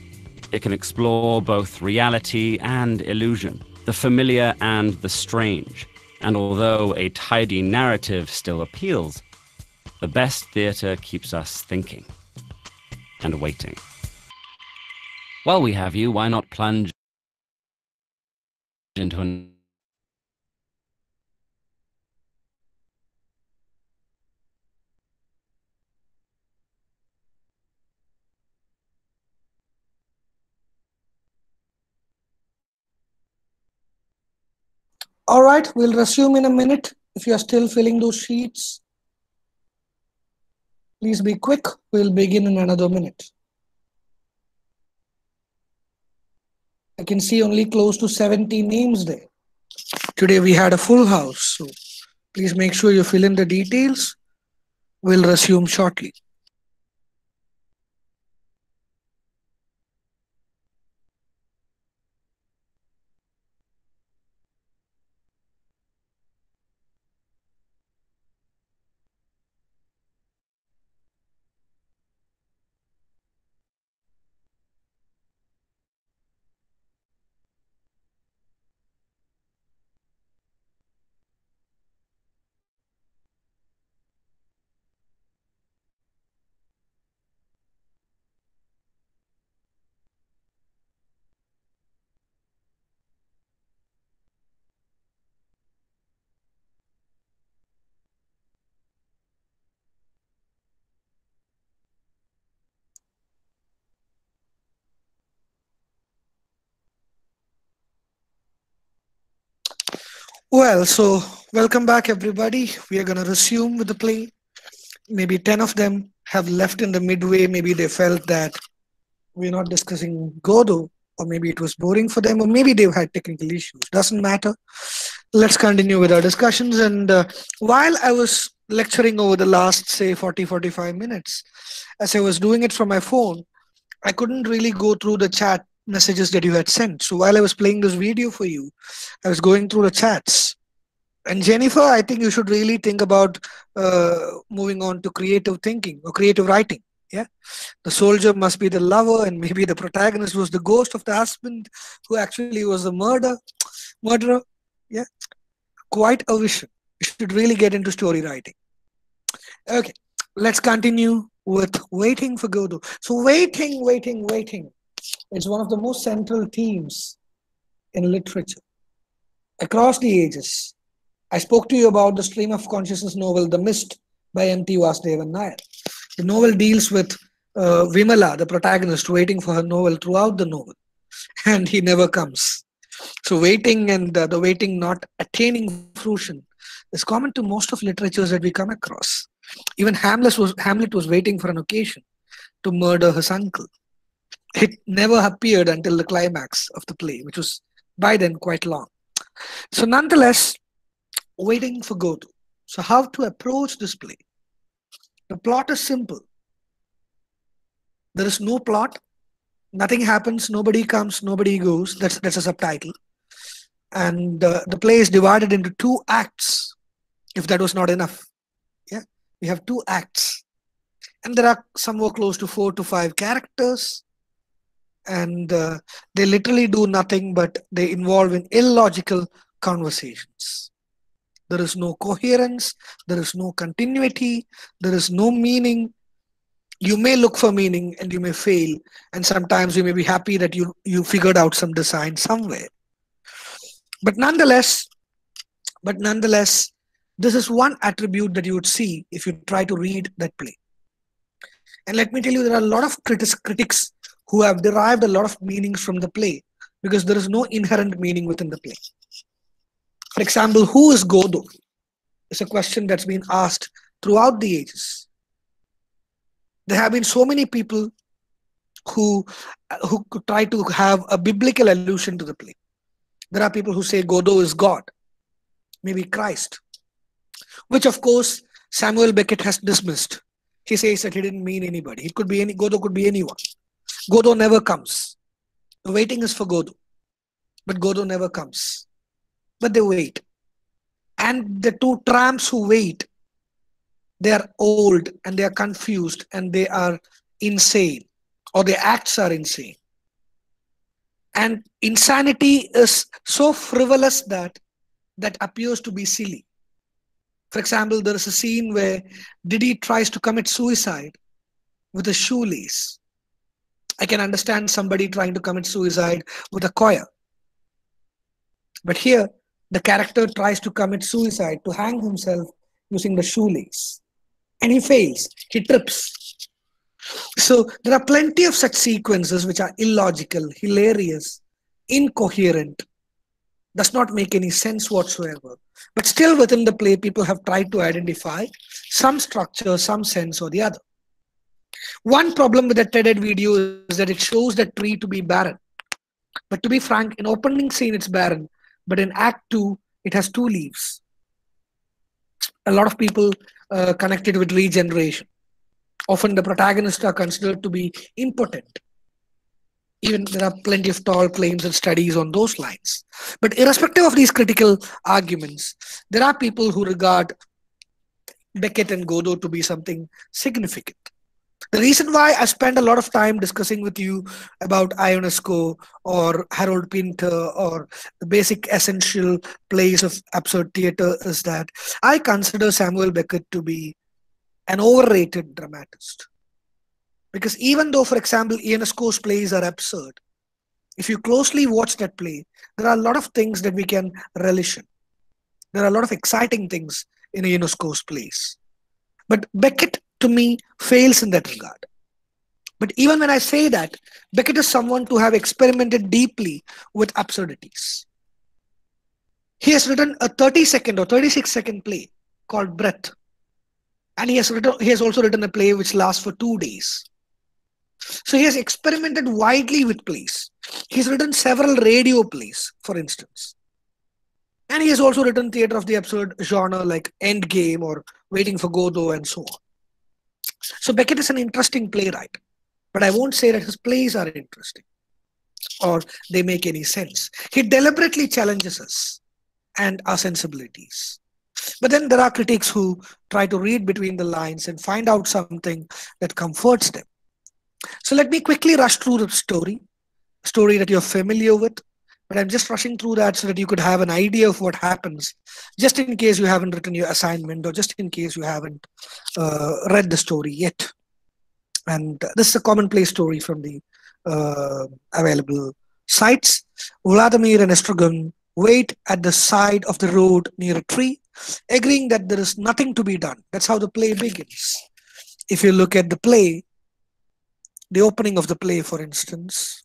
It can explore both reality and illusion, the familiar and the strange. And although a tidy narrative still appeals, the best theatre keeps us thinking and waiting. While we have you, why not plunge into an All right, we'll resume in a minute. If you are still filling those sheets, please be quick. We'll begin in another minute. I can see only close to 70 names there. Today we had a full house, so please make sure you fill in the details. We'll resume shortly. Well, so welcome back, everybody. We are going to resume with the play. Maybe 10 of them have left in the midway. Maybe they felt that we're not discussing Godot, or maybe it was boring for them, or maybe they've had technical issues. Doesn't matter. Let's continue with our discussions. And while I was lecturing over the last, say, 40-45 minutes, as I was doing it from my phone, I couldn't really go through the chat messages that you had sent. So while I was playing this video for you, I was going through the chats. And Jennifer, I think you should really think about moving on to creative thinking or creative writing. Yeah, the soldier must be the lover, and maybe the protagonist was the ghost of the husband who actually was the murderer. Yeah, quite a vision. You should really get into story writing. Okay, let's continue with waiting for Godot. So waiting. It's one of the most central themes in literature across the ages. I spoke to you about the stream of consciousness novel, The Mist by M.T. Vasudevan Nair. The novel deals with Vimala, the protagonist, waiting for her novel throughout the novel, and he never comes. So waiting and the waiting not attaining fruition is common to most of literatures that we come across. Even Hamlet was waiting for an occasion, to murder his uncle. It never appeared until the climax of the play, which was by then quite long. So, nonetheless, waiting for Godot. So, how to approach this play? The plot is simple. There is no plot, nothing happens, nobody comes, nobody goes. That's a subtitle. And the play is divided into two acts, if that was not enough. Yeah, we have two acts. And there are somewhere close to 4 to 5 characters. And they literally do nothing but they involve in illogical conversations. There is no coherence, there is no continuity, there is no meaning. You may look for meaning and you may fail, and sometimes you may be happy that you figured out some design somewhere. But nonetheless, this is one attribute that you would see if you try to read that play. And let me tell you, there are a lot of critics who have derived a lot of meanings from the play because there is no inherent meaning within the play. For example, who is Godot? It's a question that's been asked throughout the ages. There have been so many people who could try to have a biblical allusion to the play. There are people who say Godot is God, maybe Christ, which of course Samuel Beckett has dismissed. He says that he didn't mean anybody. It could be Godot could be anyone. Godot never comes. The waiting is for Godot, but Godot never comes. But they wait. And the two tramps who wait, they are old and they are confused and they are insane, or their acts are insane. And insanity is so frivolous that appears to be silly. For example, there is a scene where Diddy tries to commit suicide with a shoelace. I can understand somebody trying to commit suicide with a coil. But here, the character tries to commit suicide, to hang himself using the shoelace. And he fails. He trips. So there are plenty of such sequences which are illogical, hilarious, incoherent, does not make any sense whatsoever. But still within the play, people have tried to identify some structure, some sense or the other. One problem with the TED video is that it shows that tree to be barren. But to be frank, in opening scene it's barren, but in Act 2, it has 2 leaves. A lot of people connect it with regeneration. Often the protagonists are considered to be impotent. Even there are plenty of tall claims and studies on those lines. But irrespective of these critical arguments, there are people who regard Beckett and Godot to be something significant. The reason why I spend a lot of time discussing with you about Ionesco or Harold Pinter or the basic essential plays of absurd theater is that I consider Samuel Beckett to be an overrated dramatist. Because even though, for example, Ionesco's plays are absurd, if you closely watch that play, there are a lot of things that we can relish in. There are a lot of exciting things in Ionesco's plays. But Beckett, to me, fails in that regard. But even when I say that, Beckett is someone to have experimented deeply with absurdities. He has written a 30-second or 36-second play called Breath. And he has also written a play which lasts for 2 days. So he has experimented widely with plays. He's written several radio plays, for instance. And he has also written theater of the absurd genre like Endgame or Waiting for Godot and so on. So Beckett is an interesting playwright, but I won't say that his plays are interesting or they make any sense. He deliberately challenges us and our sensibilities. But then there are critics who try to read between the lines and find out something that comforts them. So let me quickly rush through the story that you're familiar with, but I'm just rushing through that so that you could have an idea of what happens, just in case you haven't written your assignment or just in case you haven't read the story yet. And this is a commonplace story from the available sites. Vladimir and Estragon wait at the side of the road near a tree, agreeing that there is nothing to be done. That's how the play begins. If you look at the play, the opening of the play, for instance,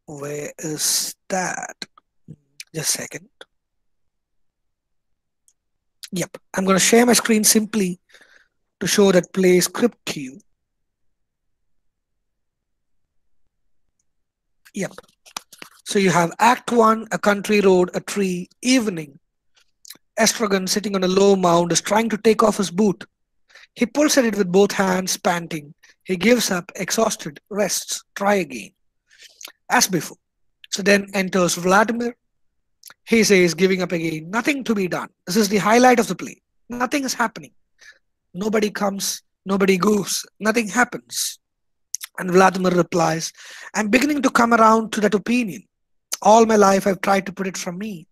where is that? Just a second. Yep, I'm going to share my screen simply to show that play script to you. Yep. So you have Act 1, a country road, a tree, evening. Estragon, sitting on a low mound, is trying to take off his boot. He pulls at it with both hands, panting. He gives up, exhausted, rests, try again, as before. So then enters Vladimir. He says, giving up again, nothing to be done. This is the highlight of the play. Nothing is happening. Nobody comes, nobody goes, nothing happens. And Vladimir replies, I'm beginning to come around to that opinion. All my life I've tried to put it from me,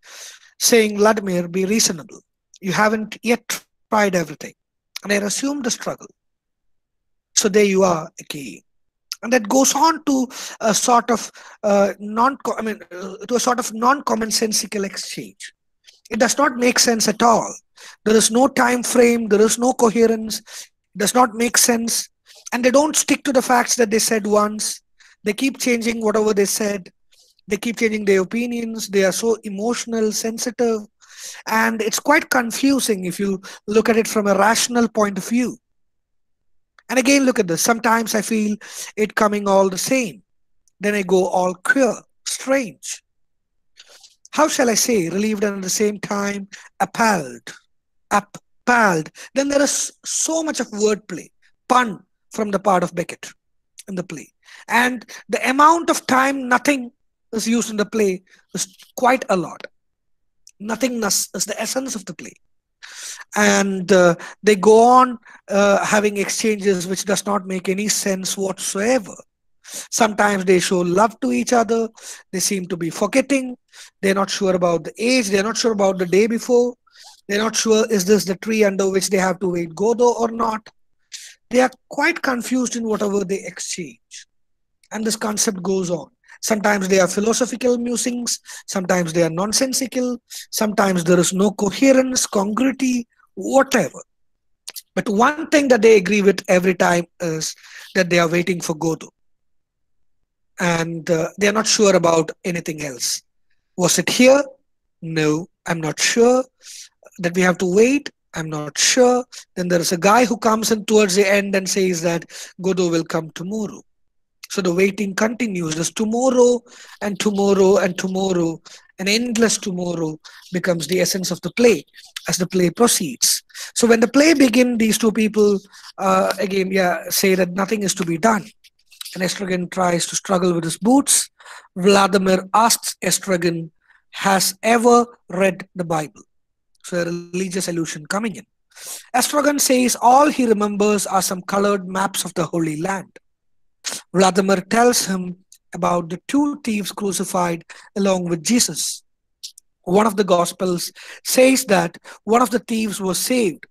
saying, Vladimir, be reasonable. You haven't yet tried everything. And I assumed the struggle. So there you are again. And that goes on to a sort of to a sort of non-commonsensical exchange. It does not make sense at all. There is no time frame, there is no coherence, it does not make sense, and they don't stick to the facts that they said once. They keep changing whatever they said, they keep changing their opinions, they are so emotional, sensitive, and it's quite confusing if you look at it from a rational point of view. And again, look at this. Sometimes I feel it coming all the same. Then I go all queer, strange. How shall I say, relieved and at the same time appalled, appalled. Then there is so much of wordplay, pun from the part of Beckett in the play. And the amount of time nothing is used in the play is quite a lot. Nothingness is the essence of the play. And they go on having exchanges which does not make any sense whatsoever. Sometimes they show love to each other, they seem to be forgetting, they're not sure about the age, they're not sure about the day before, they're not sure is this the tree under which they have to wait Godot or not. They are quite confused in whatever they exchange. And this concept goes on. Sometimes they are philosophical musings, sometimes they are nonsensical, sometimes there is no coherence, congruity, whatever. But one thing that they agree with every time is that they are waiting for Godot. And they are not sure about anything else. Was it here? No, I'm not sure. That we have to wait? I'm not sure. Then there is a guy who comes in towards the end and says that Godot will come tomorrow. So the waiting continues. There's tomorrow and tomorrow and tomorrow. An endless tomorrow becomes the essence of the play as the play proceeds. So when the play begins, these two people say that nothing is to be done. And Estragon tries to struggle with his boots. Vladimir asks Estragon, has ever read the Bible? So a religious allusion coming in. Estragon says all he remembers are some colored maps of the Holy Land. Vladimir tells him about the two thieves crucified along with Jesus. One of the Gospels says that one of the thieves was saved,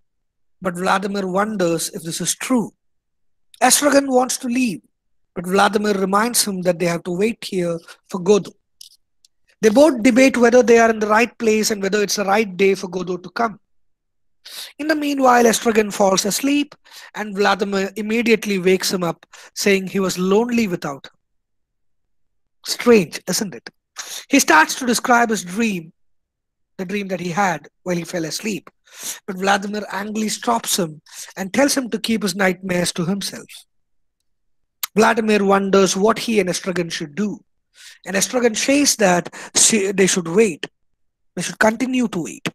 but Vladimir wonders if this is true. Estragon wants to leave, but Vladimir reminds him that they have to wait here for Godot. They both debate whether they are in the right place and whether it's the right day for Godot to come. In the meanwhile, Estragon falls asleep and Vladimir immediately wakes him up, saying he was lonely without him. Strange, isn't it? He starts to describe his dream, the dream that he had while he fell asleep. But Vladimir angrily stops him and tells him to keep his nightmares to himself. Vladimir wonders what he and Estragon should do. And Estragon says that they should wait. They should continue to wait.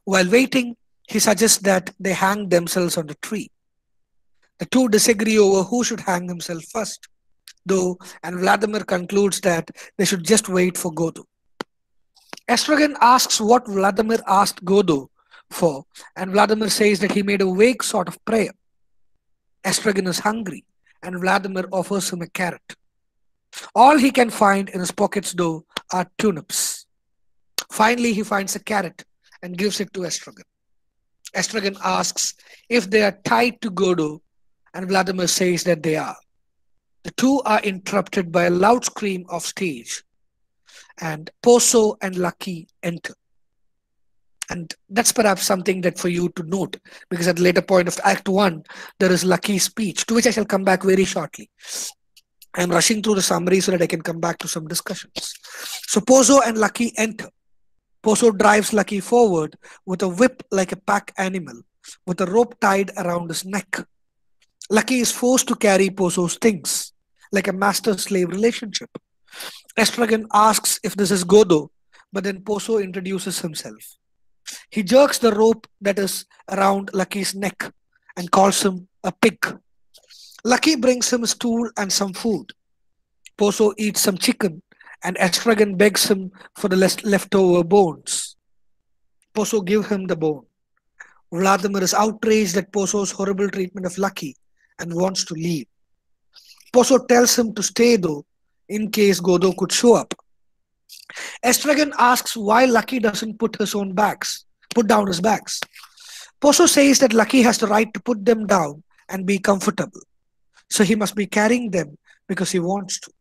While waiting, he suggests that they hang themselves on the tree. The two disagree over who should hang himself first, though, and Vladimir concludes that they should just wait for Godot. Estragon asks what Vladimir asked Godot for, and Vladimir says that he made a vague sort of prayer. Estragon is hungry, and Vladimir offers him a carrot. All he can find in his pockets, though, are turnips. Finally, he finds a carrot and gives it to Estragon. Estragon asks if they are tied to Godot, and Vladimir says that they are. The two are interrupted by a loud scream off stage, and Poso and Lucky enter. And that's perhaps something that for you to note, because at the later point of Act 1, there is Lucky's speech, to which I shall come back very shortly. I'm rushing through the summary so that I can come back to some discussions. So Poso and Lucky enter. Poso drives Lucky forward with a whip like a pack animal, with a rope tied around his neck. Lucky is forced to carry Poso's things, like a master-slave relationship. Estragon asks if this is Godo, but then Poso introduces himself. He jerks the rope that is around Lucky's neck and calls him a pig. Lucky brings him a stool and some food. Poso eats some chicken, and Estragon begs him for the leftover bones. Poso gives him the bone. Vladimir is outraged at Poso's horrible treatment of Lucky and wants to leave. Poso tells him to stay though, in case Godo could show up. Estragon asks why Lucky doesn't put down his bags. Poso says that Lucky has the right to put them down and be comfortable, so he must be carrying them because he wants to.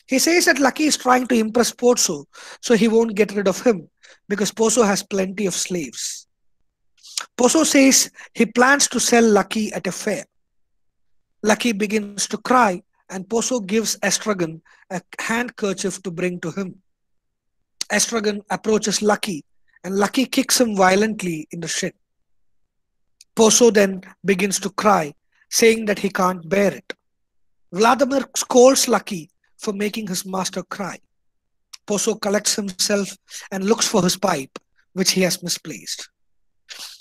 He says that Lucky is trying to impress Poso, so he won't get rid of him because Poso has plenty of slaves. Poso says he plans to sell Lucky at a fair. Lucky begins to cry, and Poso gives Estragon a handkerchief to bring to him. Estragon approaches Lucky, and Lucky kicks him violently in the shin. Poso then begins to cry, saying that he can't bear it. Vladimir scolds Lucky for making his master cry. Poso collects himself and looks for his pipe, which he has misplaced.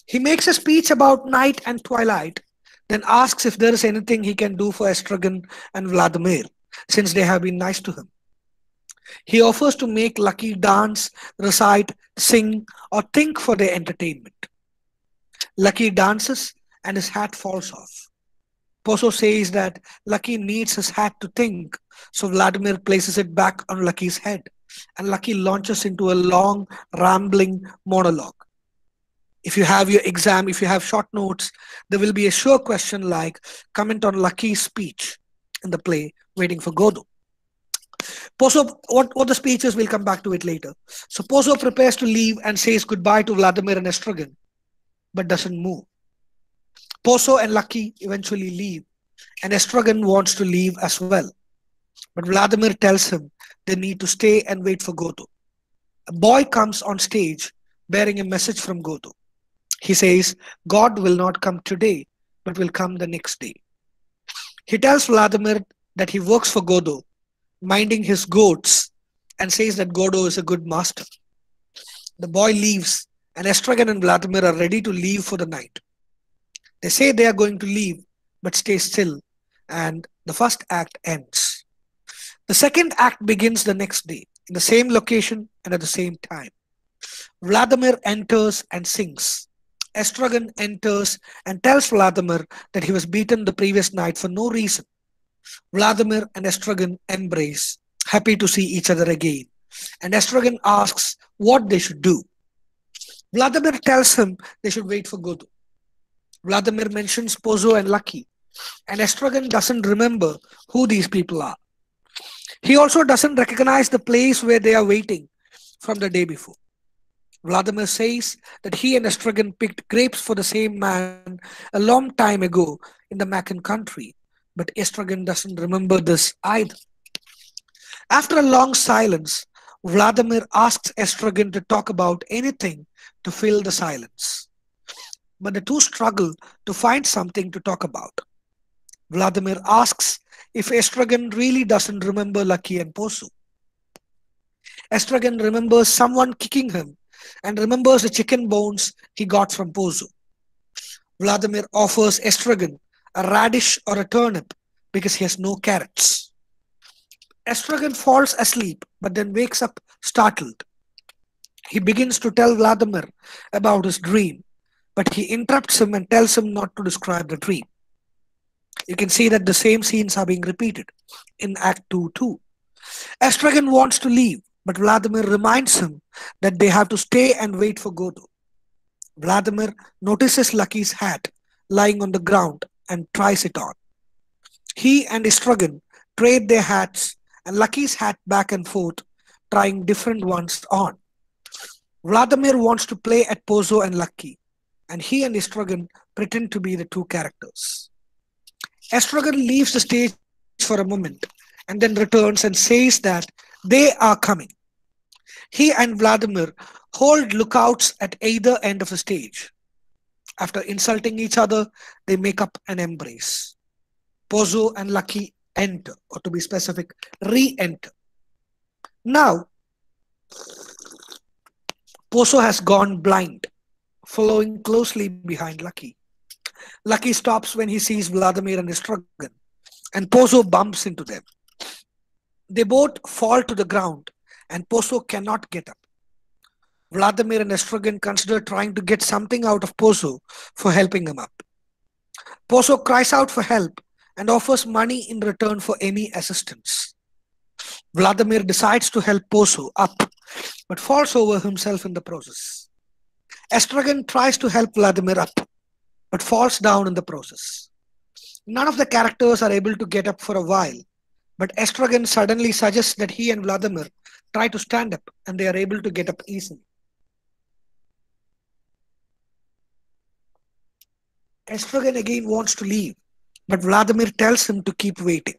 He makes a speech about night and twilight, then asks if there is anything he can do for Estragon and Vladimir, since they have been nice to him. He offers to make Lucky dance, recite, sing, or think for their entertainment. Lucky dances and his hat falls off. Poso says that Lucky needs his hat to think, so Vladimir places it back on Lucky's head, and Lucky launches into a long, rambling monologue. If you have your exam, if you have short notes, there will be a sure question like comment on Lucky's speech in the play Waiting for Godot. Poso, what the speech is, we'll come back to it later. So Poso prepares to leave and says goodbye to Vladimir and Estragon, but doesn't move. Poso and Lucky eventually leave, and Estragon wants to leave as well. But Vladimir tells him they need to stay and wait for Godot. A boy comes on stage bearing a message from Godot. He says, God will not come today, but will come the next day. He tells Vladimir that he works for Godot, minding his goats, and says that Godot is a good master. The boy leaves, and Estragon and Vladimir are ready to leave for the night. They say they are going to leave, but stay still, and the first act ends. The second act begins the next day, in the same location and at the same time. Vladimir enters and sings. Estragon enters and tells Vladimir that he was beaten the previous night for no reason. Vladimir and Estragon embrace, happy to see each other again, and Estragon asks what they should do. Vladimir tells him they should wait for Godot. Vladimir mentions Pozo and Lucky, and Estragon doesn't remember who these people are. He also doesn't recognize the place where they are waiting from the day before. Vladimir says that he and Estragon picked grapes for the same man a long time ago in the Macan country, but Estragon doesn't remember this either. After a long silence, Vladimir asks Estragon to talk about anything to fill the silence. But the two struggle to find something to talk about. Vladimir asks if Estragon really doesn't remember Lucky and Posu. Estragon remembers someone kicking him and remembers the chicken bones he got from Pozu. Vladimir offers Estragon a radish or a turnip because he has no carrots. Estragon falls asleep but then wakes up startled. He begins to tell Vladimir about his dream, but he interrupts him and tells him not to describe the dream. You can see that the same scenes are being repeated in Act 2 too. Estragon wants to leave, but Vladimir reminds him that they have to stay and wait for Godot. Vladimir notices Lucky's hat lying on the ground and tries it on. He and Estragon trade their hats and Lucky's hat back and forth, trying different ones on. Vladimir wants to play at Pozo and Lucky, and he and Estragon pretend to be the two characters. Estragon leaves the stage for a moment and then returns and says that they are coming. He and Vladimir hold lookouts at either end of the stage. After insulting each other, they make up an embrace. Pozo and Lucky enter, or to be specific, re-enter. Now, Poso has gone blind, following closely behind Lucky. Lucky stops when he sees Vladimir and Estragon, and Poso bumps into them. They both fall to the ground, and Poso cannot get up. Vladimir and Estragon consider trying to get something out of Poso for helping him up. Poso cries out for help and offers money in return for any assistance. Vladimir decides to help Poso up, but falls over himself in the process. Estragon tries to help Vladimir up, but falls down in the process. None of the characters are able to get up for a while, but Estragon suddenly suggests that he and Vladimir try to stand up, and they are able to get up easily. Estragon again wants to leave, but Vladimir tells him to keep waiting.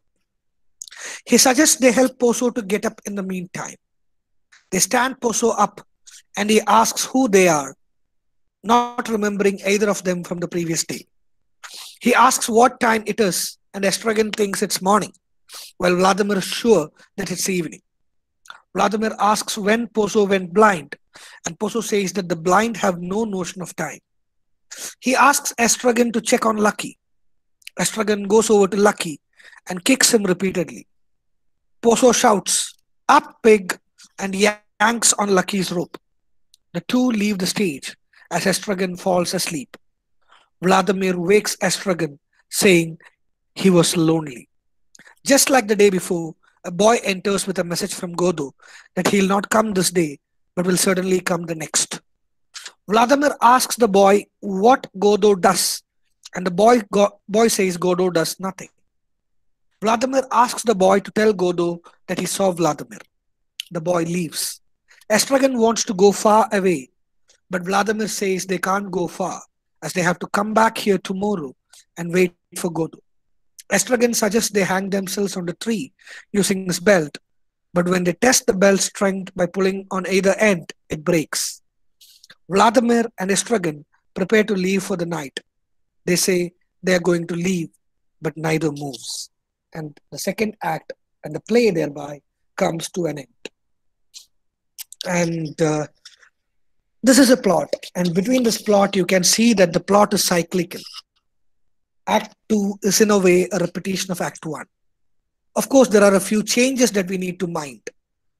He suggests they help Poso to get up in the meantime. They stand Poso up, and he asks who they are, not remembering either of them from the previous day. He asks what time it is, and Estragon thinks it's morning, while Vladimir is sure that it's evening. Vladimir asks when Poso went blind, and Poso says that the blind have no notion of time. He asks Estragon to check on Lucky. Estragon goes over to Lucky and kicks him repeatedly. Poso shouts, "Up, pig!" and yanks on Lucky's rope. The two leave the stage as Estragon falls asleep. Vladimir wakes Estragon, saying he was lonely. Just like the day before, a boy enters with a message from Godo that he'll not come this day, but will certainly come the next. Vladimir asks the boy what Godo does, and the boy says Godo does nothing. Vladimir asks the boy to tell Godo that he saw Vladimir. The boy leaves. Estragon wants to go far away, but Vladimir says they can't go far, as they have to come back here tomorrow and wait for Godo. Estragon suggests they hang themselves on the tree using his belt, but when they test the belt's strength by pulling on either end, it breaks. Vladimir and Estragon prepare to leave for the night. They say they are going to leave, but neither moves. And the second act and the play thereby comes to an end. And this is a plot, and between this plot you can see that the plot is cyclical. Act 2 is in a way a repetition of Act 1. Of course, there are a few changes that we need to mind.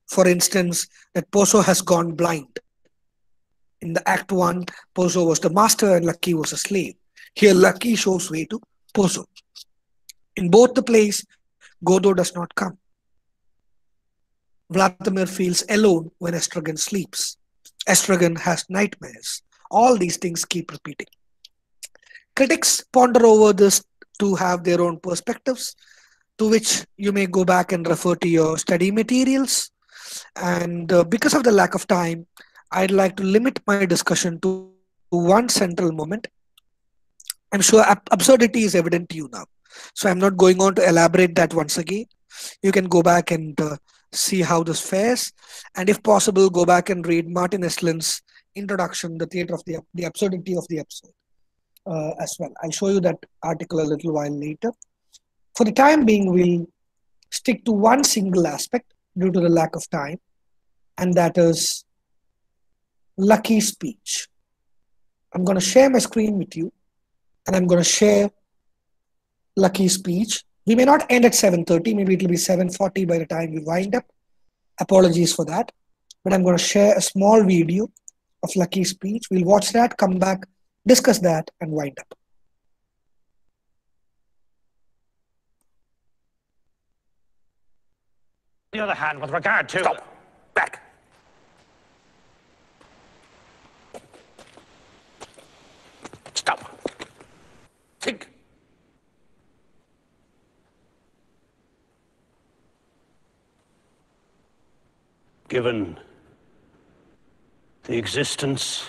For instance, that Poso has gone blind. In the Act 1, Poso was the master and Lucky was a slave. Here, Lucky shows way to Poso. In both the plays, Godo does not come. Vladimir feels alone when Estragon sleeps. Estragon has nightmares. All these things keep repeating. Critics ponder over this to have their own perspectives, to which you may go back and refer to your study materials. And because of the lack of time, I'd like to limit my discussion to one central moment. I'm sure absurdity is evident to you now, so I'm not going on to elaborate that once again. You can go back and see how this fares, and if possible, go back and read Martin Eslin's introduction, The Theatre of the Absurdity of the Absurd, as well. I'll show you that article a little while later. For the time being, we'll stick to one single aspect due to the lack of time, and that is Lucky's speech. I'm going to share my screen with you, and I'm going to share Lucky's speech. We may not end at 7:30, maybe it'll be 7:40 by the time we wind up. Apologies for that. But I'm going to share a small video of Lucky's speech. We'll watch that, come back, discuss that, and wind up. On the other hand, with regard to... Stop! Back! Stop! Think! Given the existence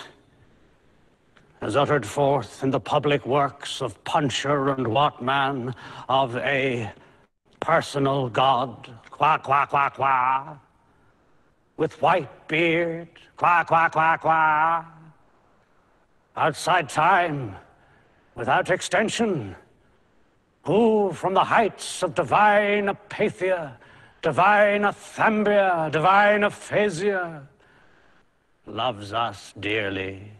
as uttered forth in the public works of Puncher and Watman of a personal god, qua, qua, qua, qua, with white beard, qua, qua, qua, qua, outside time, without extension, who from the heights of divine apathia divine Athambia, divine Aphasia, loves us dearly,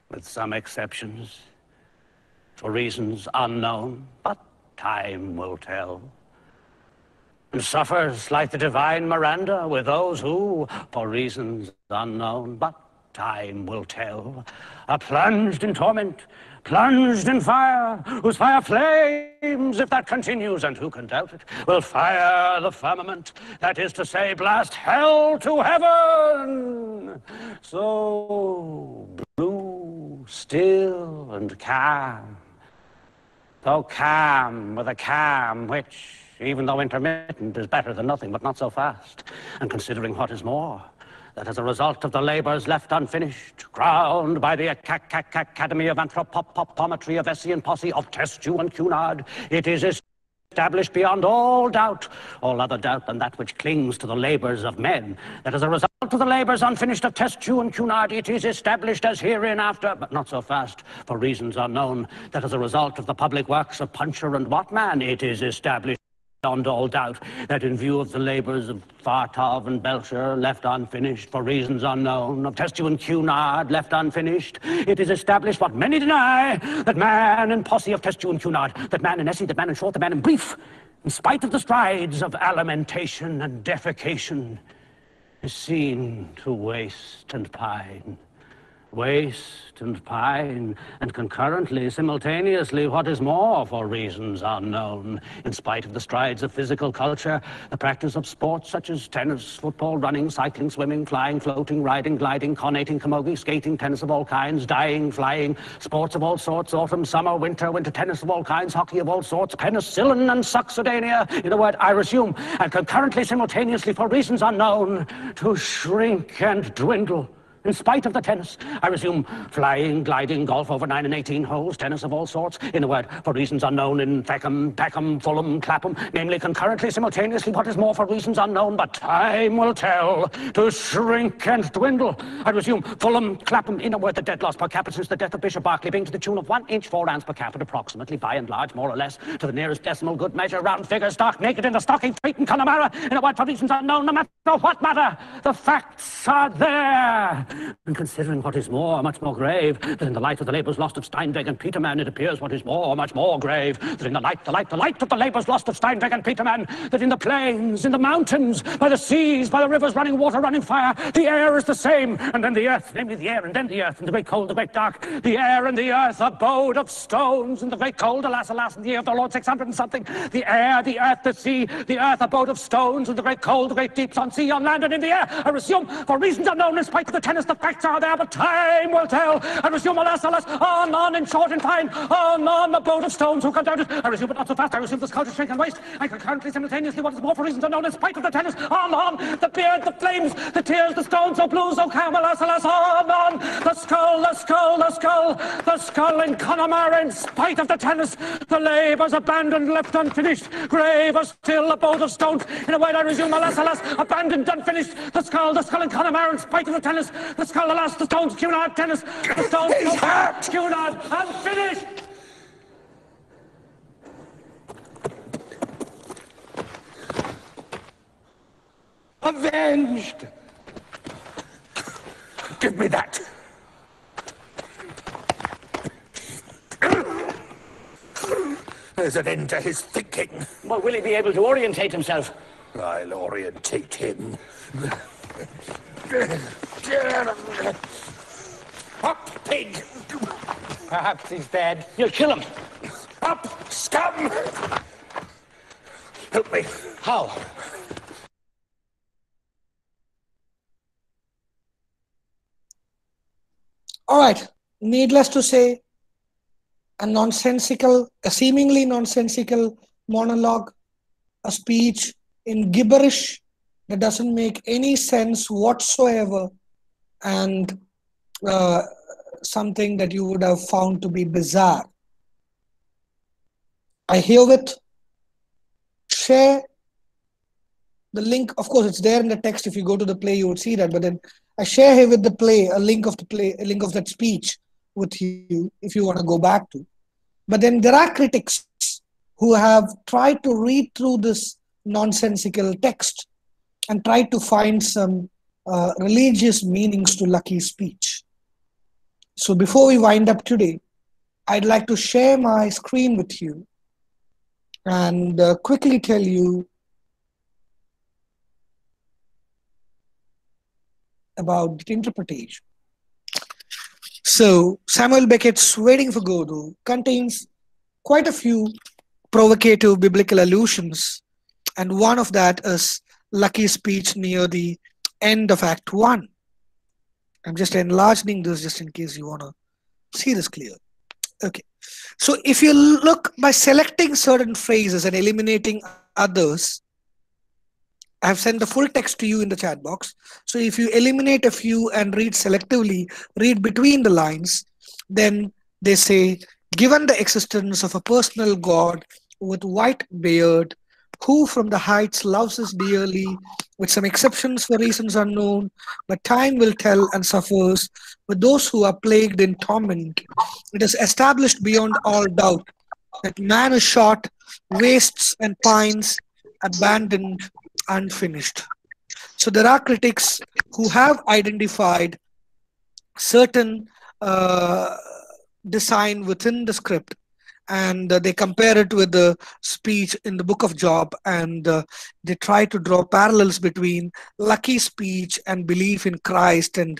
with some exceptions, for reasons unknown, but time will tell. And suffers like the divine Miranda with those who, for reasons unknown, but time will tell, are plunged in torment, plunged in fire, whose fire flames, if that continues, and who can doubt it, will fire the firmament, that is to say, blast hell to heaven. So blue, still, and calm, so calm with a calm which, even though intermittent, is better than nothing, but not so fast. And considering what is more, that as a result of the labors left unfinished, crowned by the Academy of Anthropometry of Essie and Posse of Testu and Cunard, it is established beyond all doubt, all other doubt than that which clings to the labors of men, that as a result of the labors unfinished of Testu and Cunard, it is established as hereinafter, but not so fast, for reasons unknown, that as a result of the public works of Puncher and Watman, it is established beyond all doubt that in view of the labors of Fartov and Belcher, left unfinished for reasons unknown, of Testu and Cunard, left unfinished, it is established what many deny, that man and Posse of Testu and Cunard, that man in Essie, that man in short, that man in brief, in spite of the strides of alimentation and defecation, is seen to waste and pine. Waste and pine, and concurrently, simultaneously, what is more, for reasons unknown, in spite of the strides of physical culture, the practice of sports such as tennis, football, running, cycling, swimming, flying, floating, riding, gliding, conating, camogie, skating, tennis of all kinds, dying, flying, sports of all sorts, autumn, summer, winter, winter tennis of all kinds, hockey of all sorts, penicillin and succedanea, in a word, I resume, and concurrently, simultaneously, for reasons unknown, to shrink and dwindle. In spite of the tennis, I resume flying, gliding, golf over 9 and 18 holes, tennis of all sorts, in a word, for reasons unknown in Peckham, Fulham, Clapham, namely concurrently, simultaneously, what is more for reasons unknown, but time will tell, to shrink and dwindle. I resume Fulham, Clapham, in a word, the dead loss per capita since the death of Bishop Berkeley being to the tune of 1 inch 4 ounce per capita, approximately, by and large, more or less, to the nearest decimal good measure, round figure, stark naked in the stocking street in Connemara, in a word, for reasons unknown, no matter what matter, the facts are there. And considering what is more, much more grave, that in the light of the labours lost of Steinweg and Peterman, it appears what is more, much more grave, that in the light of the labours lost of Steinweg and Peterman, that in the plains, in the mountains, by the seas, by the rivers running water, running fire, the air is the same, and then the earth, namely the air, and then the earth, and the great cold, the great dark, the air and the earth, abode of stones, and the great cold, alas, alas, in the year of the Lord 600 and something, the air, the earth, the sea, the earth, abode of stones, and the great cold, the great deeps, on sea, on land, and in the air. I resume, for reasons unknown, in spite of the tennis, the facts are there, but time will tell. I resume, alas, alas, on, in short and fine, on, the boat of stones, who can doubt it? I resume, but not so fast. I resume the sculpture, shrink and waste. I concurrently, simultaneously, what is more for reasons unknown, in spite of the tennis, on, the beard, the flames, the tears, the stones, so blue, so calm, alas, alas, on, the skull, the skull, the skull, the skull in Connemara, in spite of the tennis, the labours abandoned, left unfinished, grave as still, a boat of stones. In a word, I resume, alas, alas, abandoned, unfinished, the skull in Connemara, in spite of the tennis, the skull, alas, the stones, Cunard, tennis, the stones, Cunard, unfinished. Avenged! Give me that! There's an end to his thinking. Well, will he be able to orientate himself? I'll orientate him. Up, pig! Perhaps he's dead. You'll kill him. Up, scum! Help me. How? All right. Needless to say, a seemingly nonsensical monologue, a speech in gibberish that doesn't make any sense whatsoever, and something that you would have found to be bizarre. I herewith share the link. Of course, it's there in the text. If you go to the play, you would see that. But then I share here with the play a link of that speech with you if you want to go back to. But then there are critics who have tried to read through this nonsensical text and tried to find some religious meanings to lucky speech. So before we wind up today, I'd like to share my screen with you and quickly tell you about the interpretation. So Samuel Beckett's Waiting for Godot contains quite a few provocative biblical allusions, and one of that is lucky speech near the end of Act 1. I'm just enlarging this just in case you want to see this clear. Okay. So if you look by selecting certain phrases and eliminating others, I have sent the full text to you in the chat box. So if you eliminate a few and read selectively, read between the lines, then they say, given the existence of a personal God with white beard, who from the heights loves us dearly, with some exceptions for reasons unknown, but time will tell and suffers with those who are plagued in torment. It is established beyond all doubt that man is short, wastes and pines, abandoned, unfinished. So there are critics who have identified certain design within the script, and they compare it with the speech in the book of Job, and they try to draw parallels between lucky speech and belief in Christ and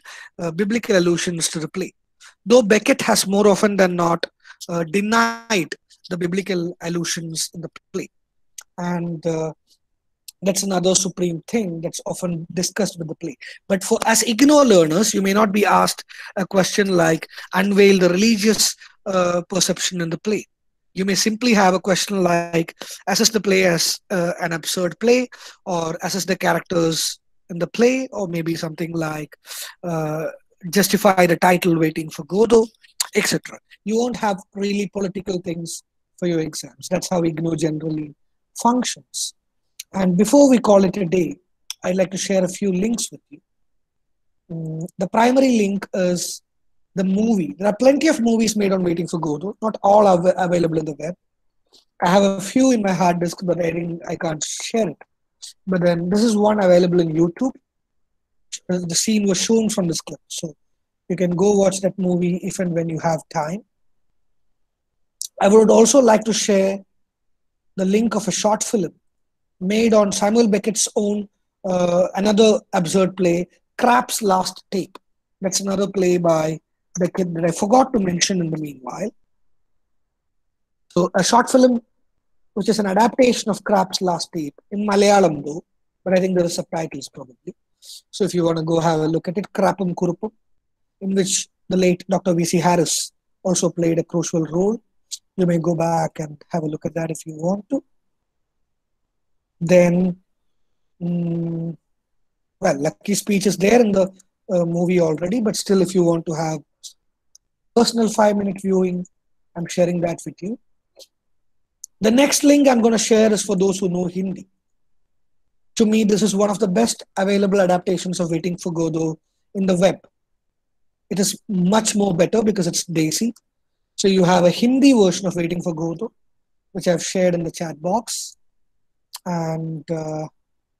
biblical allusions to the play. Though Beckett has more often than not denied the biblical allusions in the play. And that's another supreme thing that's often discussed with the play. But for as IGNOR learners, you may not be asked a question like unveil the religious perception in the play. You may simply have a question like assess the play as an absurd play, or assess the characters in the play, or maybe something like justify the title Waiting for Godot, etc. You won't have really political things for your exams. That's how IGNOR generally functions. And before we call it a day, I'd like to share a few links with you. The primary link is the movie. There are plenty of movies made on Waiting for Godot. Not all are available in the web. I have a few in my hard disk, but I can't share it. But then this is one available in YouTube. The scene was shown from this clip. So you can go watch that movie if and when you have time. I would also like to share the link of a short film made on Samuel Beckett's own, another absurd play, Krapp's Last Tape. That's another play by Beckett that I forgot to mention in the meanwhile. So a short film, which is an adaptation of Krapp's Last Tape, in Malayalam though, but I think there are subtitles probably. So if you want to go have a look at it, Krappum Kuruppum, in which the late Dr. V.C. Harris also played a crucial role. You may go back and have a look at that if you want to. Then, well, lucky speech is there in the movie already, but still if you want to have personal 5-minute viewing, I'm sharing that with you. The next link I'm going to share is for those who know Hindi. To me, this is one of the best available adaptations of Waiting for Godot in the web. It is much more better because it's Desi. So you have a Hindi version of Waiting for Godot, which I've shared in the chat box. And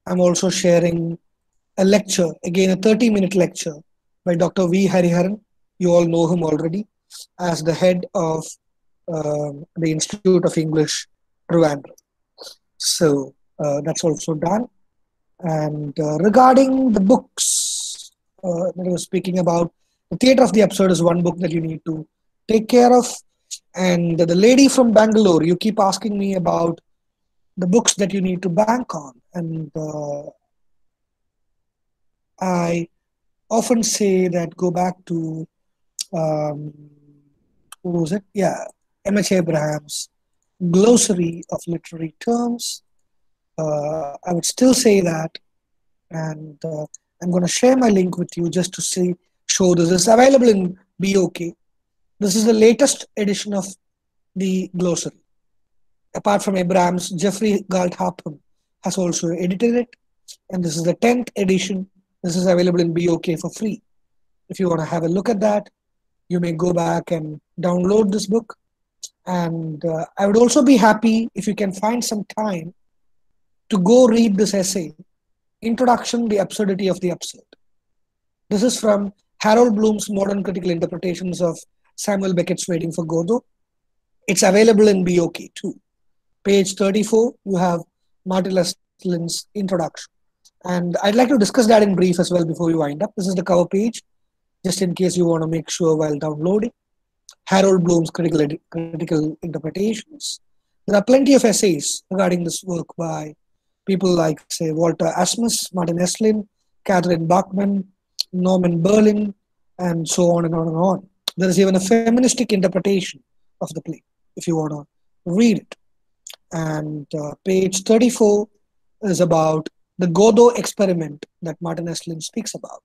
I'm also sharing a lecture, again a 30-minute lecture by Dr. V. Hariharan. You all know him already as the head of the Institute of English, Trivandrum. So that's also done. And regarding the books that I was speaking about, The Theatre of the Absurd is one book that you need to take care of. And the lady from Bangalore, you keep asking me about the books that you need to bank on. And I often say that go back to, who was it? Yeah, M.H. Abraham's Glossary of Literary Terms. I would still say that. And I'm going to share my link with you just to show this. It's available in BOK. This is the latest edition of the glossary. Apart from Abrams, Jeffrey Galt Harpham has also edited it. And this is the 10th edition. This is available in BOK for free. If you want to have a look at that, you may go back and download this book. And I would also be happy if you can find some time to go read this essay, Introduction, the Absurdity of the Absurd. This is from Harold Bloom's Modern Critical Interpretations of Samuel Beckett's Waiting for Godot. It's available in BOK too. Page 34, you have Martin Lestlin's introduction. And I'd like to discuss that in brief as well before we wind up. This is the cover page, just in case you want to make sure while downloading. Harold Bloom's critical interpretations. There are plenty of essays regarding this work by people like, say, Walter Asmus, Martin Esslin, Catherine Bachman, Norman Berlin, and so on and on and on. There is even a feministic interpretation of the play, if you want to read it. And page 34 is about the Godot experiment that Martin Esslin speaks about.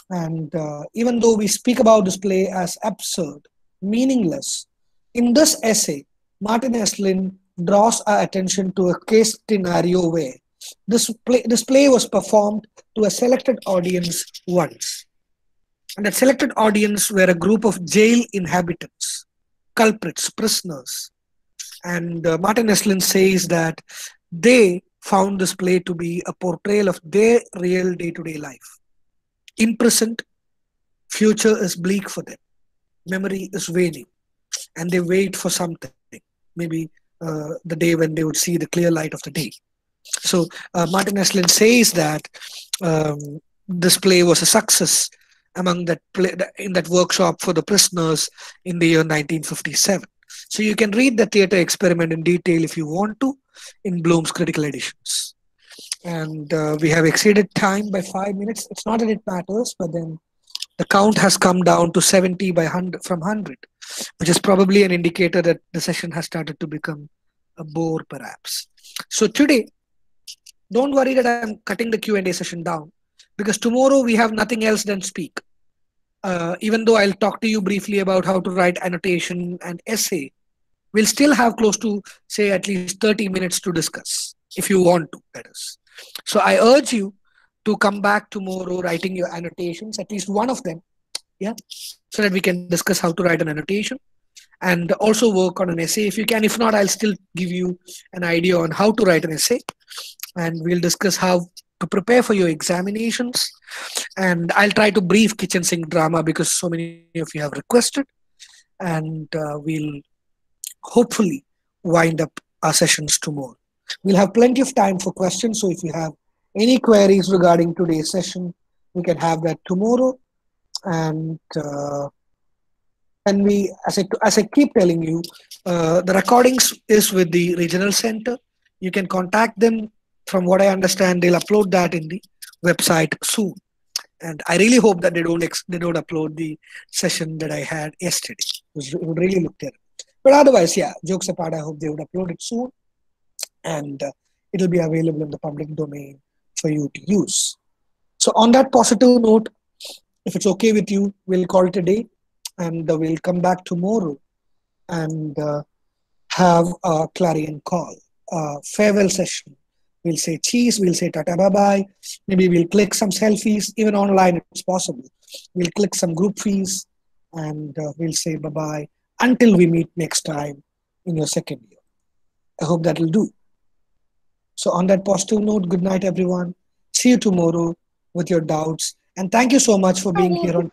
And even though we speak about this play as absurd, meaningless, in this essay, Martin Esslin draws our attention to a case scenario where this play was performed to a selected audience once. And that selected audience were a group of jail inhabitants, culprits, prisoners. And Martin Esslin says that they found this play to be a portrayal of their real day-to-day life. Imprisoned, future is bleak for them. Memory is waning. And they wait for something. Maybe the day when they would see the clear light of the day. So Martin Esslin says that this play was a success among that play, in that workshop for the prisoners in the year 1957. So you can read the theater experiment in detail if you want to in Bloom's critical editions. And we have exceeded time by 5 minutes. It's not that it matters, but then the count has come down to 70 by 100 from 100, which is probably an indicator that the session has started to become a bore, perhaps. So today, don't worry that I'm cutting the Q&A session down, because tomorrow we have nothing else than speak. Even though I'll talk to you briefly about how to write annotation and essay, we'll still have close to, say, at least 30 minutes to discuss, if you want to, that is. So I urge you to come back tomorrow writing your annotations, at least one of them, yeah, so that we can discuss how to write an annotation and also work on an essay if you can. If not, I'll still give you an idea on how to write an essay, and we'll discuss how to prepare for your examinations. And I'll try to brief kitchen sink drama because so many of you have requested, and we'll hopefully wind up our sessions tomorrow. We'll have plenty of time for questions, so if you have any queries regarding today's session, we can have that tomorrow. And we, as I keep telling you, the recordings is with the regional center. You can contact them. From what I understand, they'll upload that in the website soon. And I really hope that they don't upload the session that I had yesterday. It would really look terrible. But otherwise, yeah, jokes apart, I hope they would upload it soon. And it'll be available in the public domain for you to use. So on that positive note, if it's okay with you, we'll call it a day, and we'll come back tomorrow and have a clarion call, farewell session. We'll say cheese, we'll say tata bye-bye, maybe we'll click some selfies, even online it's possible. We'll click some group fees, and we'll say bye-bye until we meet next time in your second year. I hope that'll do. So on that positive note, good night everyone. See you tomorrow with your doubts. And thank you so much for being here on